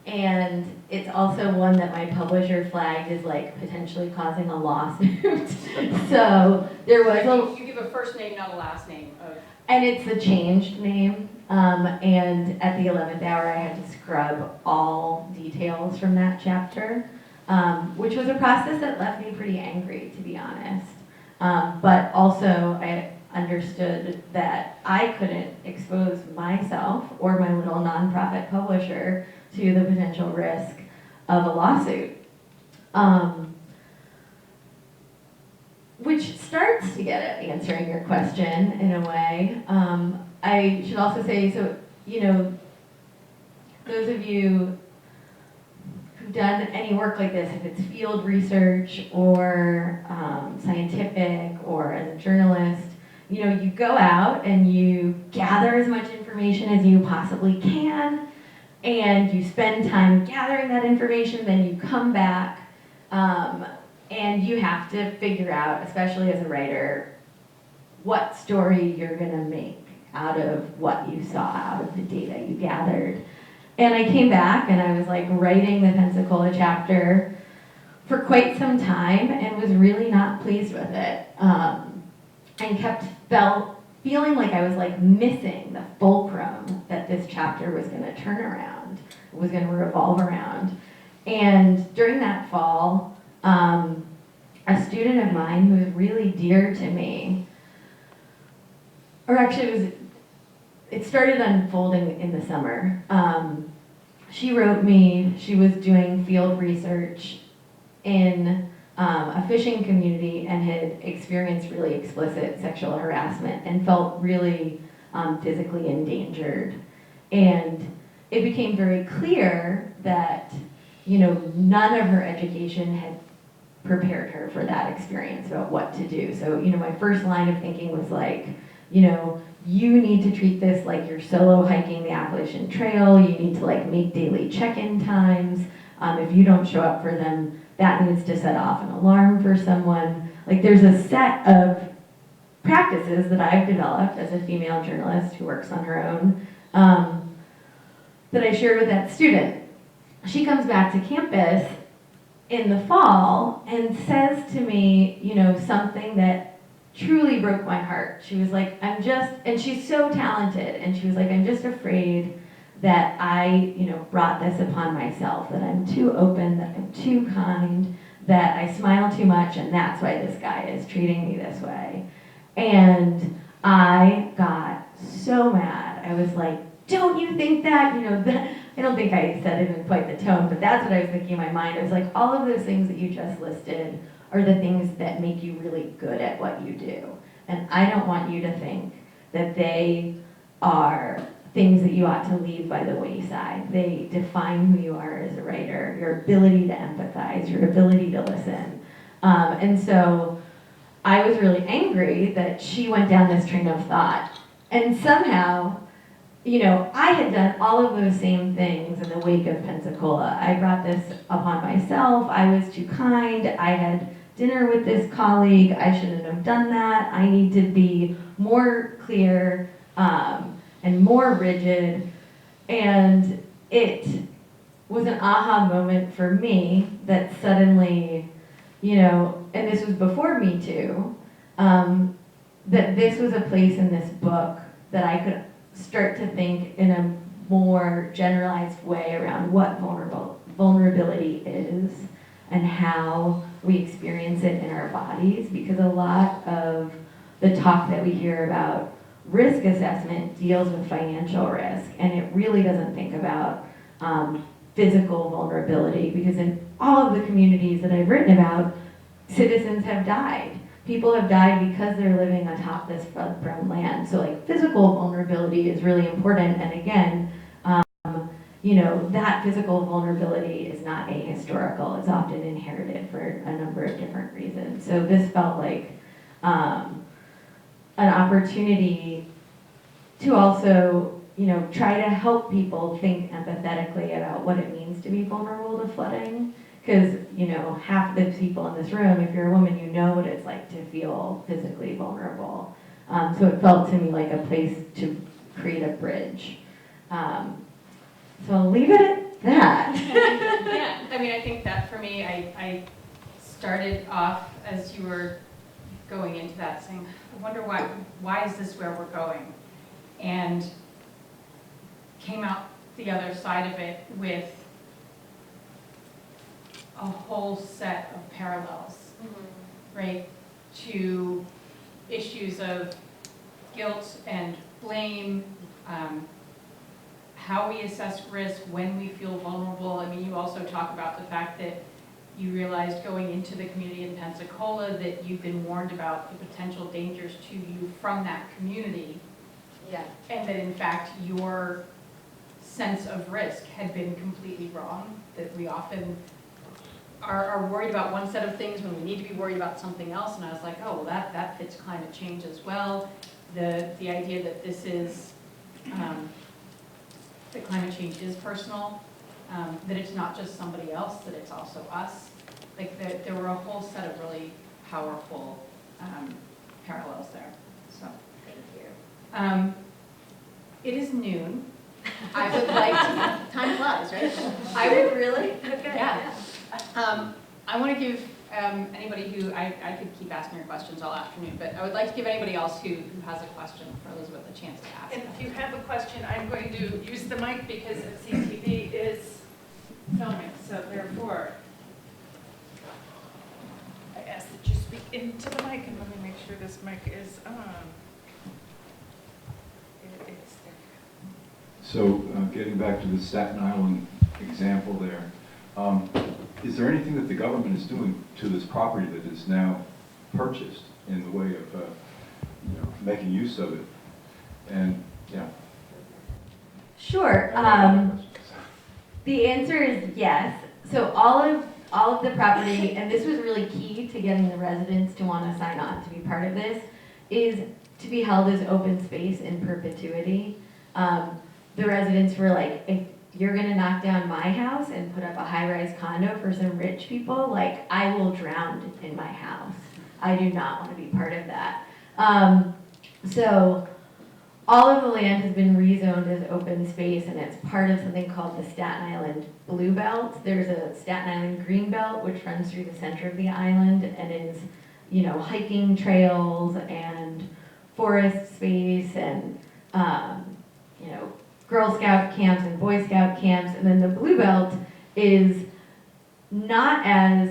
and it's also one that my publisher flagged as like potentially causing a lawsuit. So there was You give a first name, not a last name of. And it's a changed name, and at the 11th hour I had to scrub all details from that chapter, which was a process that left me pretty angry, to be honest. But also I understood that I couldn't expose myself or my little nonprofit publisher to the potential risk of a lawsuit. Which starts to get at answering your question in a way. I should also say, so, you know, those of you who've done any work like this, if it's field research or scientific or as a journalist, you know, you go out and you gather as much information as you possibly can, and you spend time gathering that information, then you come back, and you have to figure out, especially as a writer, what story you're gonna make out of what you saw, out of the data you gathered. And I came back and I was like writing the Pensacola chapter for quite some time and was really not pleased with it. And kept feeling like I was like missing the fulcrum that this chapter was gonna turn around, was gonna revolve around. And during that fall, a student of mine who was really dear to me, or actually it started unfolding in the summer. She wrote me, she was doing field research in a fishing community and had experienced really explicit sexual harassment and felt really physically endangered. And it became very clear that, you know, none of her education had prepared her for that experience about what to do. So, you know, my first line of thinking was like, you know, you need to treat this like you're solo hiking the Appalachian Trail. You need to like make daily check-in times. If you don't show up for them, that needs to set off an alarm for someone. Like there's a set of practices that I've developed as a female journalist who works on her own that I shared with that student. She comes back to campus in the fall and says to me, you know, something that truly broke my heart. She was like, and she's so talented, and she was like, I'm just afraid that I, you know, brought this upon myself, that I'm too open, that I'm too kind, that I smile too much, and that's why this guy is treating me this way. And I got so mad. I was like, don't you think that, you know, that, I don't think I said it in quite the tone, but that's what I was thinking in my mind. I was like, all of those things that you just listed are the things that make you really good at what you do. And I don't want you to think that they are things that you ought to leave by the wayside. They define who you are as a writer, your ability to empathize, your ability to listen. And so I was really angry that she went down this train of thought. And somehow, you know, I had done all of those same things in the wake of Pensacola. I brought this upon myself. I was too kind. I had dinner with this colleague. I shouldn't have done that. I need to be more clear and more rigid. And it was an aha moment for me that suddenly, you know, and this was before Me Too, that this was a place in this book that I could start to think in a more generalized way around what vulnerability is and how we experience it in our bodies, because a lot of the talk that we hear about risk assessment deals with financial risk, and it really doesn't think about physical vulnerability, because in all of the communities that I've written about, citizens have died. People have died because they're living atop this flood-prone land. So like physical vulnerability is really important, and again, that physical vulnerability is not ahistorical. It's often inherited for a number of different reasons. So this felt like an opportunity to also, try to help people think empathetically about what it means to be vulnerable to flooding. Because, half the people in this room, if you're a woman, you know what it's like to feel physically vulnerable. So it felt to me like a place to create a bridge. So I'll leave it at that. Yeah, I think that for me, I started off as you were going into that saying, I wonder why is this where we're going? And came out the other side of it with a whole set of parallels, right, to issues of guilt and blame, how we assess risk when we feel vulnerable. You also talk about the fact that you realized going into the community in Pensacola that you've been warned about the potential dangers to you from that community. Yeah. And that in fact your sense of risk had been completely wrong, that we often are worried about one set of things when we need to be worried about something else. And I was like, oh, well, that fits climate change as well. The idea that this is, that climate change is personal, that it's not just somebody else, that it's also us. Like there were a whole set of really powerful parallels there. So Thank you. it is noon. I would like to, time flies, right? I would Really? Okay. Yeah. I want to give anybody who, I could keep asking her questions all afternoon, but I would like to give anybody else who has a question for Elizabeth a chance to ask. And if you have a question, I'm going to use the mic because CTV is filming, so therefore, I ask that you speak into the mic, and let me make sure this mic is on. It is there. So getting back to the Staten Island example there, is there anything that the government is doing to this property that is now purchased in the way of making use of it? And yeah. Sure. The answer is yes. So all of the property, and this was really key to getting the residents to want to sign on to be part of this, is to be held as open space in perpetuity. The residents were like, if you're gonna knock down my house and put up a high-rise condo for some rich people, like, I will drown in my house. I do not want to be part of that. So all of the land has been rezoned as open space, and it's part of something called the Staten Island Blue Belt. There's a Staten Island Green Belt, which runs through the center of the island and is, hiking trails and forest space and, Girl Scout camps and Boy Scout camps. And then the Blue Belt is not as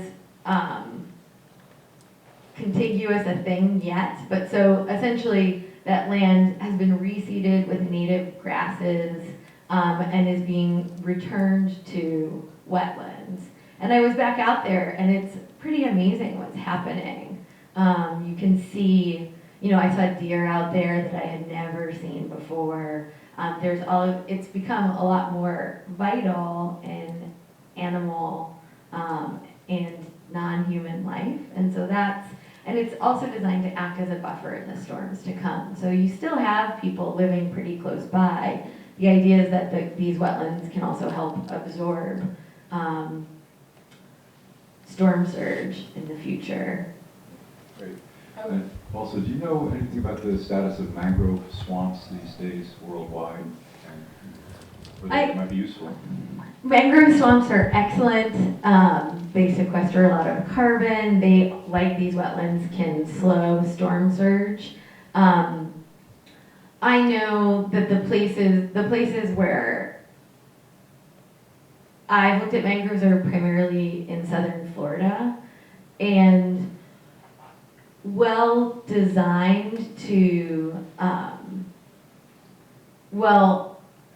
contiguous a thing yet, but so essentially that land has been reseeded with native grasses and is being returned to wetlands. And I was back out there, and it's pretty amazing what's happening. You can see, I saw deer out there that I had never seen before. It's become a lot more vital in animal and non-human life. And so and it's also designed to act as a buffer in the storms to come. So you still have people living pretty close by. The idea is that these wetlands can also help absorb storm surge in the future. Great. And also, do you know anything about the status of mangrove swamps these days worldwide? And whether it might be useful? Mangrove swamps are excellent. They sequester a lot of carbon. They, like these wetlands, can slow storm surge. I know that the places where I've looked at mangroves are primarily in southern Florida, and well designed to,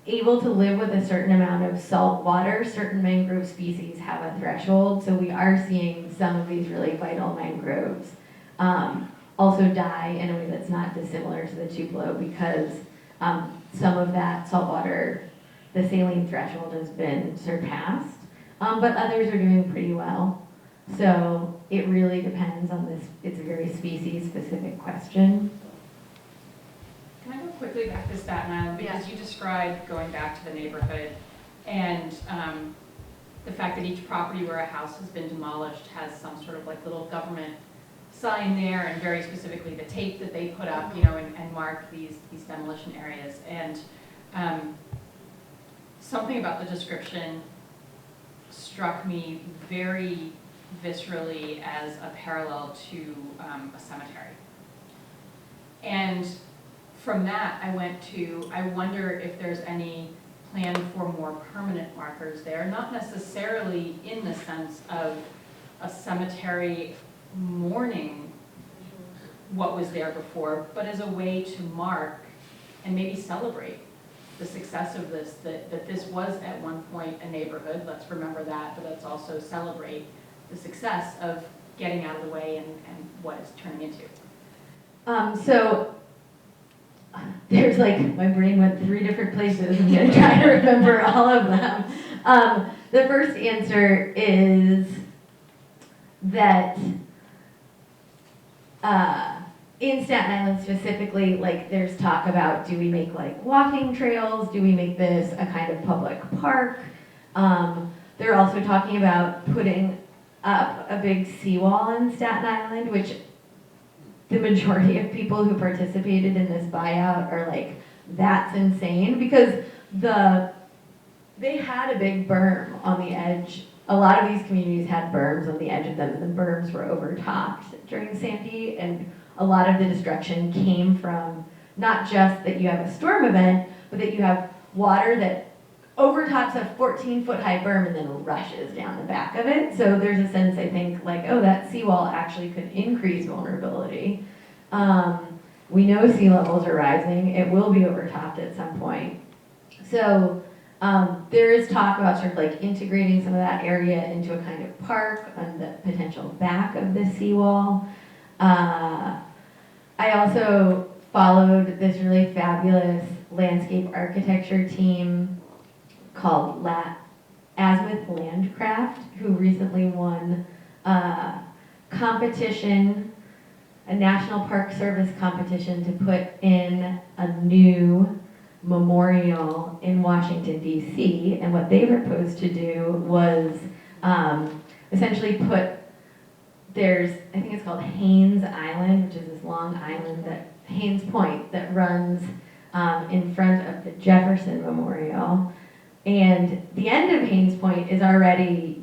able to live with a certain amount of salt water. Certain mangrove species have a threshold, so we are seeing some of these really vital mangroves also die in a way that's not dissimilar to the Tupelo, because some of that salt water, the saline threshold has been surpassed, but others are doing pretty well. So it really depends on this. It's a very species-specific question. Can I go quickly back to Staten Island? Because you described going back to the neighborhood and the fact that each property where a house has been demolished has some sort of like little government sign there, and very specifically the tape that they put up, you know, and mark these demolition areas. And something about the description struck me very viscerally as a parallel to a cemetery. And from that, I went to, I wonder if there's any plan for more permanent markers there, not necessarily in the sense of a cemetery mourning what was there before, but as a way to mark and maybe celebrate the success of this, that this was at one point a neighborhood. Let's remember that, but let's also celebrate the success of getting out of the way and what it's turning into. So there's like, my brain went 3 different places. I'm gonna try to remember all of them. The first answer is that in Staten Island specifically, like there's talk about, do we make like walking trails? Do we make this a kind of public park? They're also talking about putting up a big seawall in Staten Island, which the majority of people who participated in this buyout are like, that's insane, because they had a big berm on the edge. A lot of these communities had berms on the edge of them, and the berms were overtopped during Sandy, and a lot of the destruction came from not just that you have a storm event, but that you have water that overtops a 14-foot high berm and then rushes down the back of it. So there's a sense, I think, like, oh, that seawall actually could increase vulnerability. We know sea levels are rising. It will be overtopped at some point. So there is talk about sort of like integrating some of that area into a kind of park on the potential back of the seawall. I also followed this really fabulous landscape architecture team called Asmith Landcraft, who recently won a competition, a National Park Service competition, to put in a new memorial in Washington, D.C. And what they proposed to do was essentially I think it's called Haynes Island, which is this long island, Haynes Point, that runs in front of the Jefferson Memorial. And the end of Haynes Point is already,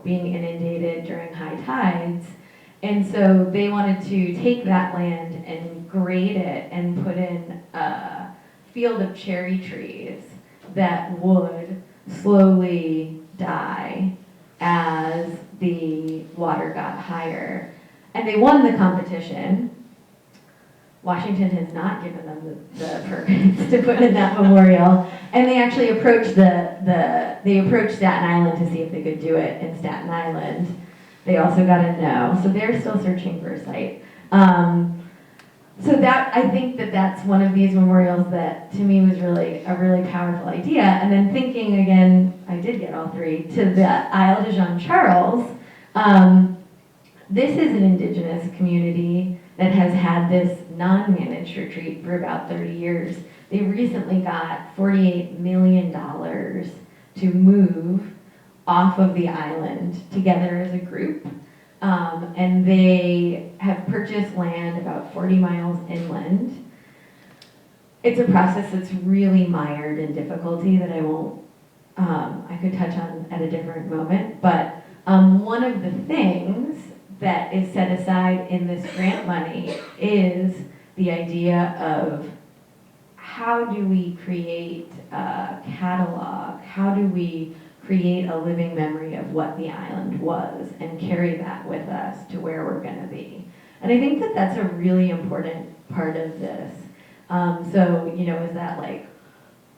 being inundated during high tides. And so they wanted to take that land and grade it and put in a field of cherry trees that would slowly die as the water got higher. And they won the competition. Washington has not given them the permits to put in that memorial, and they actually approached they approached Staten Island to see if they could do it in Staten Island. They also got a no, so they're still searching for a site. So that, I think that's one of these memorials that to me was really a really powerful idea. And then thinking again, I did get all 3, to the Isle de Jean Charles. This is an indigenous community that has had this non-managed retreat for about 30 years. They recently got $48 million to move off of the island together as a group. And they have purchased land about 40 miles inland. It's a process that's really mired in difficulty that I won't I could touch on at a different moment, but one of the things that is set aside in this grant money is the idea of how do we create a catalog, how do we create a living memory of what the island was and carry that with us to where we're going to be. And I think that that's a really important part of this. So, you know, is that like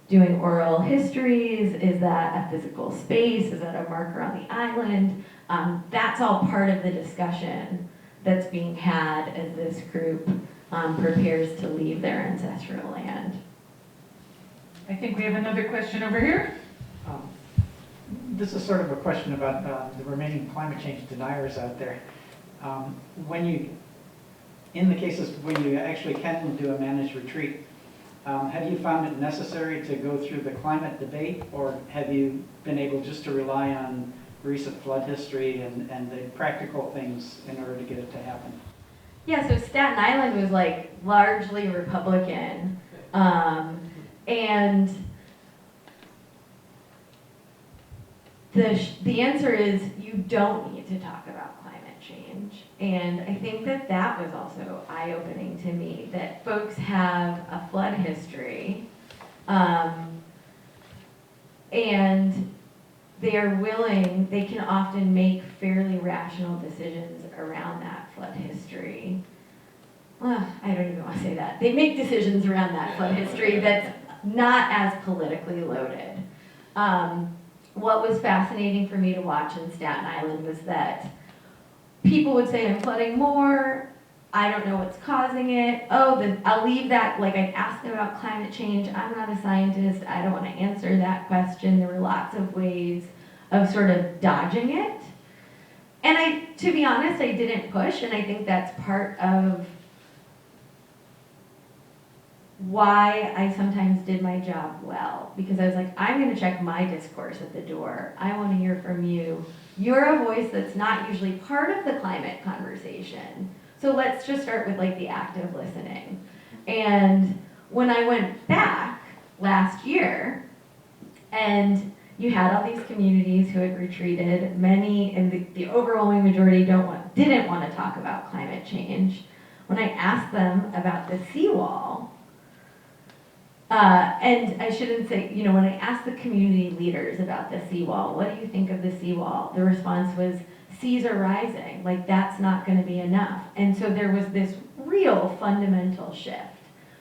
doing oral histories? Is that a physical space? Is that a marker on the island? That's all part of the discussion that's being had as this group prepares to leave their ancestral land. I think we have another question over here. This is sort of a question about the remaining climate change deniers out there. In the cases when you actually can do a managed retreat, have you found it necessary to go through the climate debate, or have you been able just to rely on recent flood history and the practical things in order to get it to happen? Yeah, so Staten Island was like largely Republican, and the answer is you don't need to talk about climate change. And I think that that was also eye-opening to me, that folks have a flood history, and they are willing, they can often make fairly rational decisions around that flood history. Well, I don't even want to say that. They make decisions around that flood history that's not as politically loaded. What was fascinating for me to watch in Staten Island was that people would say, I'm flooding more, I don't know what's causing it, I'll leave that, like I'd ask them about climate change, I'm not a scientist, I don't want to answer that question. There were lots of ways of sort of dodging it. And to be honest, I didn't push, and I think that's part of why I sometimes did my job well, because I was like, I'm going to check my discourse at the door. I want to hear from you. You're a voice that's not usually part of the climate conversation. So let's just start with like the active listening. And when I went back last year, and you had all these communities who had retreated, many, and the overwhelming majority didn't want to talk about climate change. When I asked them about the seawall, and I shouldn't say, you know, when I asked the community leaders about the seawall, what do you think of the seawall? The response was, seas are rising, like that's not going to be enough. And so there was this real fundamental shift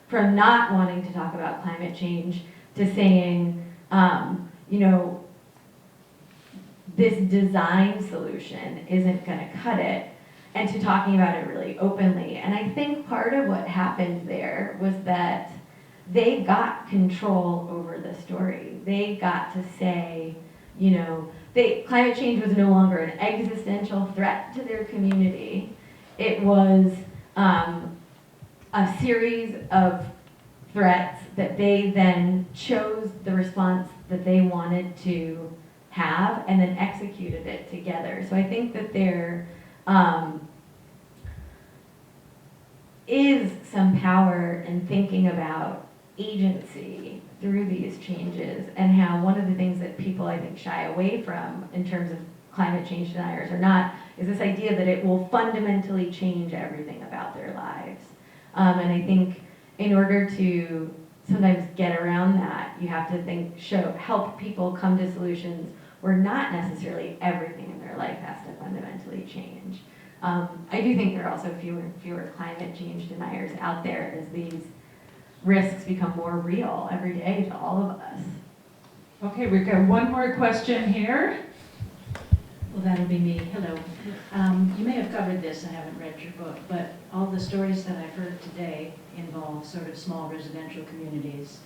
from not wanting to talk about climate change to saying, you know, this design solution isn't going to cut it, and to talking about it really openly. And I think part of what happened there was that they got control over the story. They got to say, you know, climate change was no longer an existential threat to their community. It was a series of threats that they then chose the response that they wanted to have and then executed it together. So I think that there is some power in thinking about agency through these changes, and how one of the things that people I think shy away from in terms of climate change deniers or not is this idea that it will fundamentally change everything about their lives. And I think in order to sometimes get around that, you have to help people come to solutions where not necessarily everything in their life has to fundamentally change. I do think there are also fewer and fewer climate change deniers out there as these risks become more real every day to all of us. Okay, we've got one more question here. Well, that'll be me. Hello. You may have covered this, I haven't read your book, but all the stories that I've heard today involve sort of small residential communities.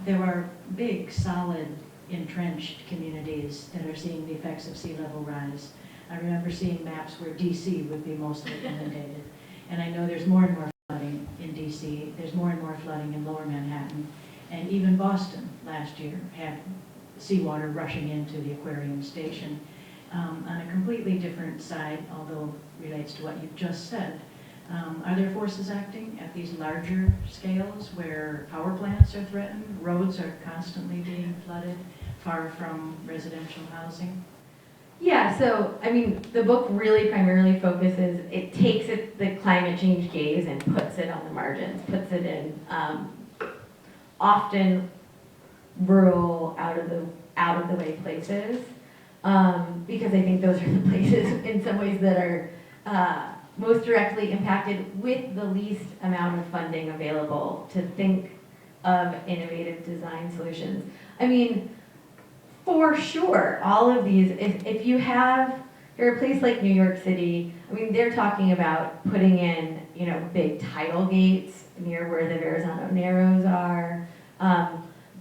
There are big, solid, entrenched communities that are seeing the effects of sea level rise. I remember seeing maps where DC would be mostly inundated. And I know there's more and more flooding in DC, there's more and more flooding in Lower Manhattan, and even Boston last year had seawater rushing into the aquarium station. On a completely different side, although relates to what you've just said, Are there forces acting at these larger scales where power plants are threatened, roads are constantly being flooded, far from residential housing? Yeah, so, I mean, the book really primarily focuses, it takes the climate change gaze and puts it on the margins, puts it in often rural, out of the way places, because I think those are the places in some ways that are most directly impacted with the least amount of funding available to think of innovative design solutions. I mean, for sure, all of these, if you're a place like New York City, I mean, they're talking about putting in, big tidal gates near where the Verrazano Narrows are.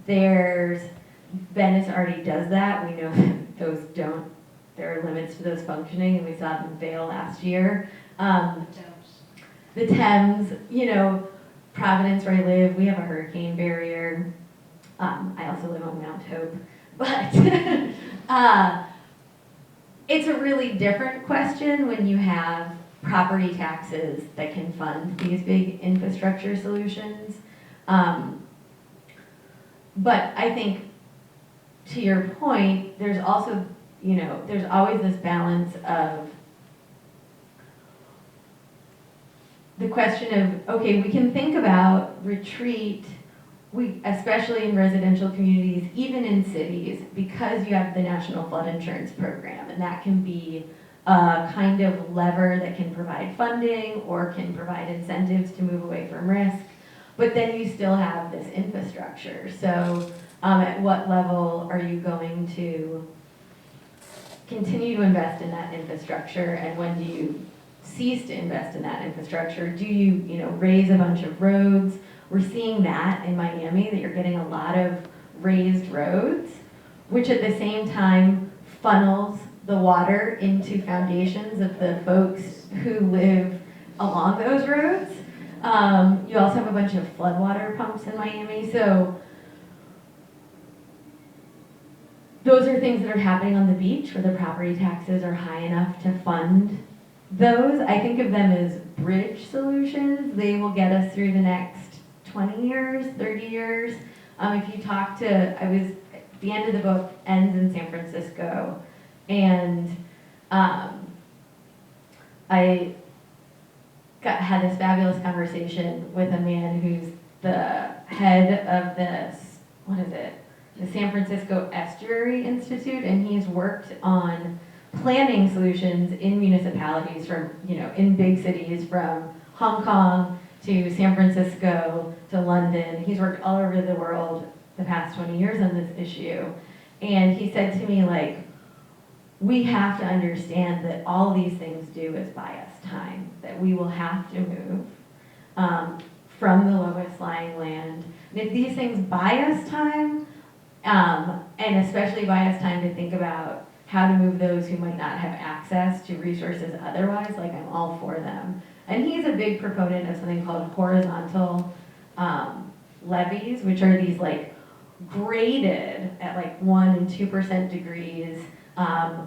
Venice already does that. We know that there are limits to those functioning, and we saw them fail last year. The Thames, Providence where I live, we have a hurricane barrier. I also live on Mount Hope. But it's a really different question when you have property taxes that can fund these big infrastructure solutions. But I think, to your point, there's also, there's always this balance of the question of, okay, we can think about retreat, especially in residential communities, even in cities, because you have the National Flood Insurance Program, and that can be a kind of lever that can provide funding or can provide incentives to move away from risk. But then you still have this infrastructure. So at what level are you going to continue to invest in that infrastructure, and when do you cease to invest in that infrastructure? Do you, raise a bunch of roads? We're seeing that in Miami, that you're getting a lot of raised roads, which at the same time funnels the water into foundations of the folks who live along those roads. You also have a bunch of floodwater pumps in Miami. So those are things that are happening on the beach where the property taxes are high enough to fund those. I think of them as bridge solutions. They will get us through the next 20 years, 30 years. If you talk to, the end of the book ends in San Francisco, and I had this fabulous conversation with a man who's the head of the San Francisco Estuary Institute, and he's worked on planning solutions in municipalities from, in big cities from Hong Kong to San Francisco to London. He's worked all over the world the past 20 years on this issue. And he said to me, we have to understand that all these things do is buy us time, that we will have to move from the lowest lying land. And if these things buy us time, and especially buy us time to think about how to move those who might not have access to resources otherwise, I'm all for them. And he's a big proponent of something called horizontal levees, which are these graded at 1% and 2% degrees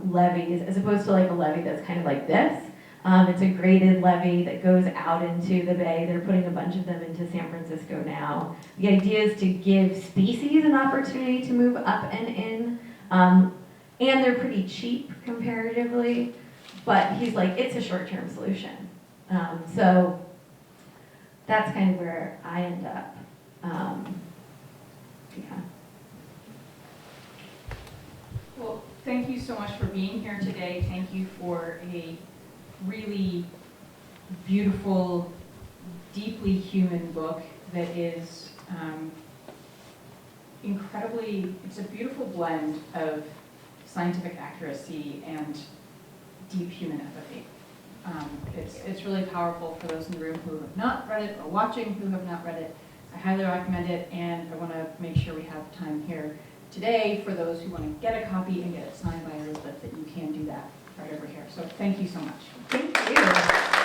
levees, as opposed to a levee that's kind of like this. It's a graded levee that goes out into the bay. They're putting a bunch of them into San Francisco now. The idea is to give species an opportunity to move up and in, and they're pretty cheap comparatively, but he's it's a short-term solution. So that's kind of where I end up. Yeah. Well, thank you so much for being here today. Thank you for a really beautiful, deeply human book that is it's a beautiful blend of scientific accuracy and deep human empathy. It's really powerful for those in the room who have not read it or watching who have not read it. I highly recommend it, and I want to make sure we have time here today for those who want to get a copy and get it signed by Elizabeth, that you can do that right over here. So thank you so much. Thank you.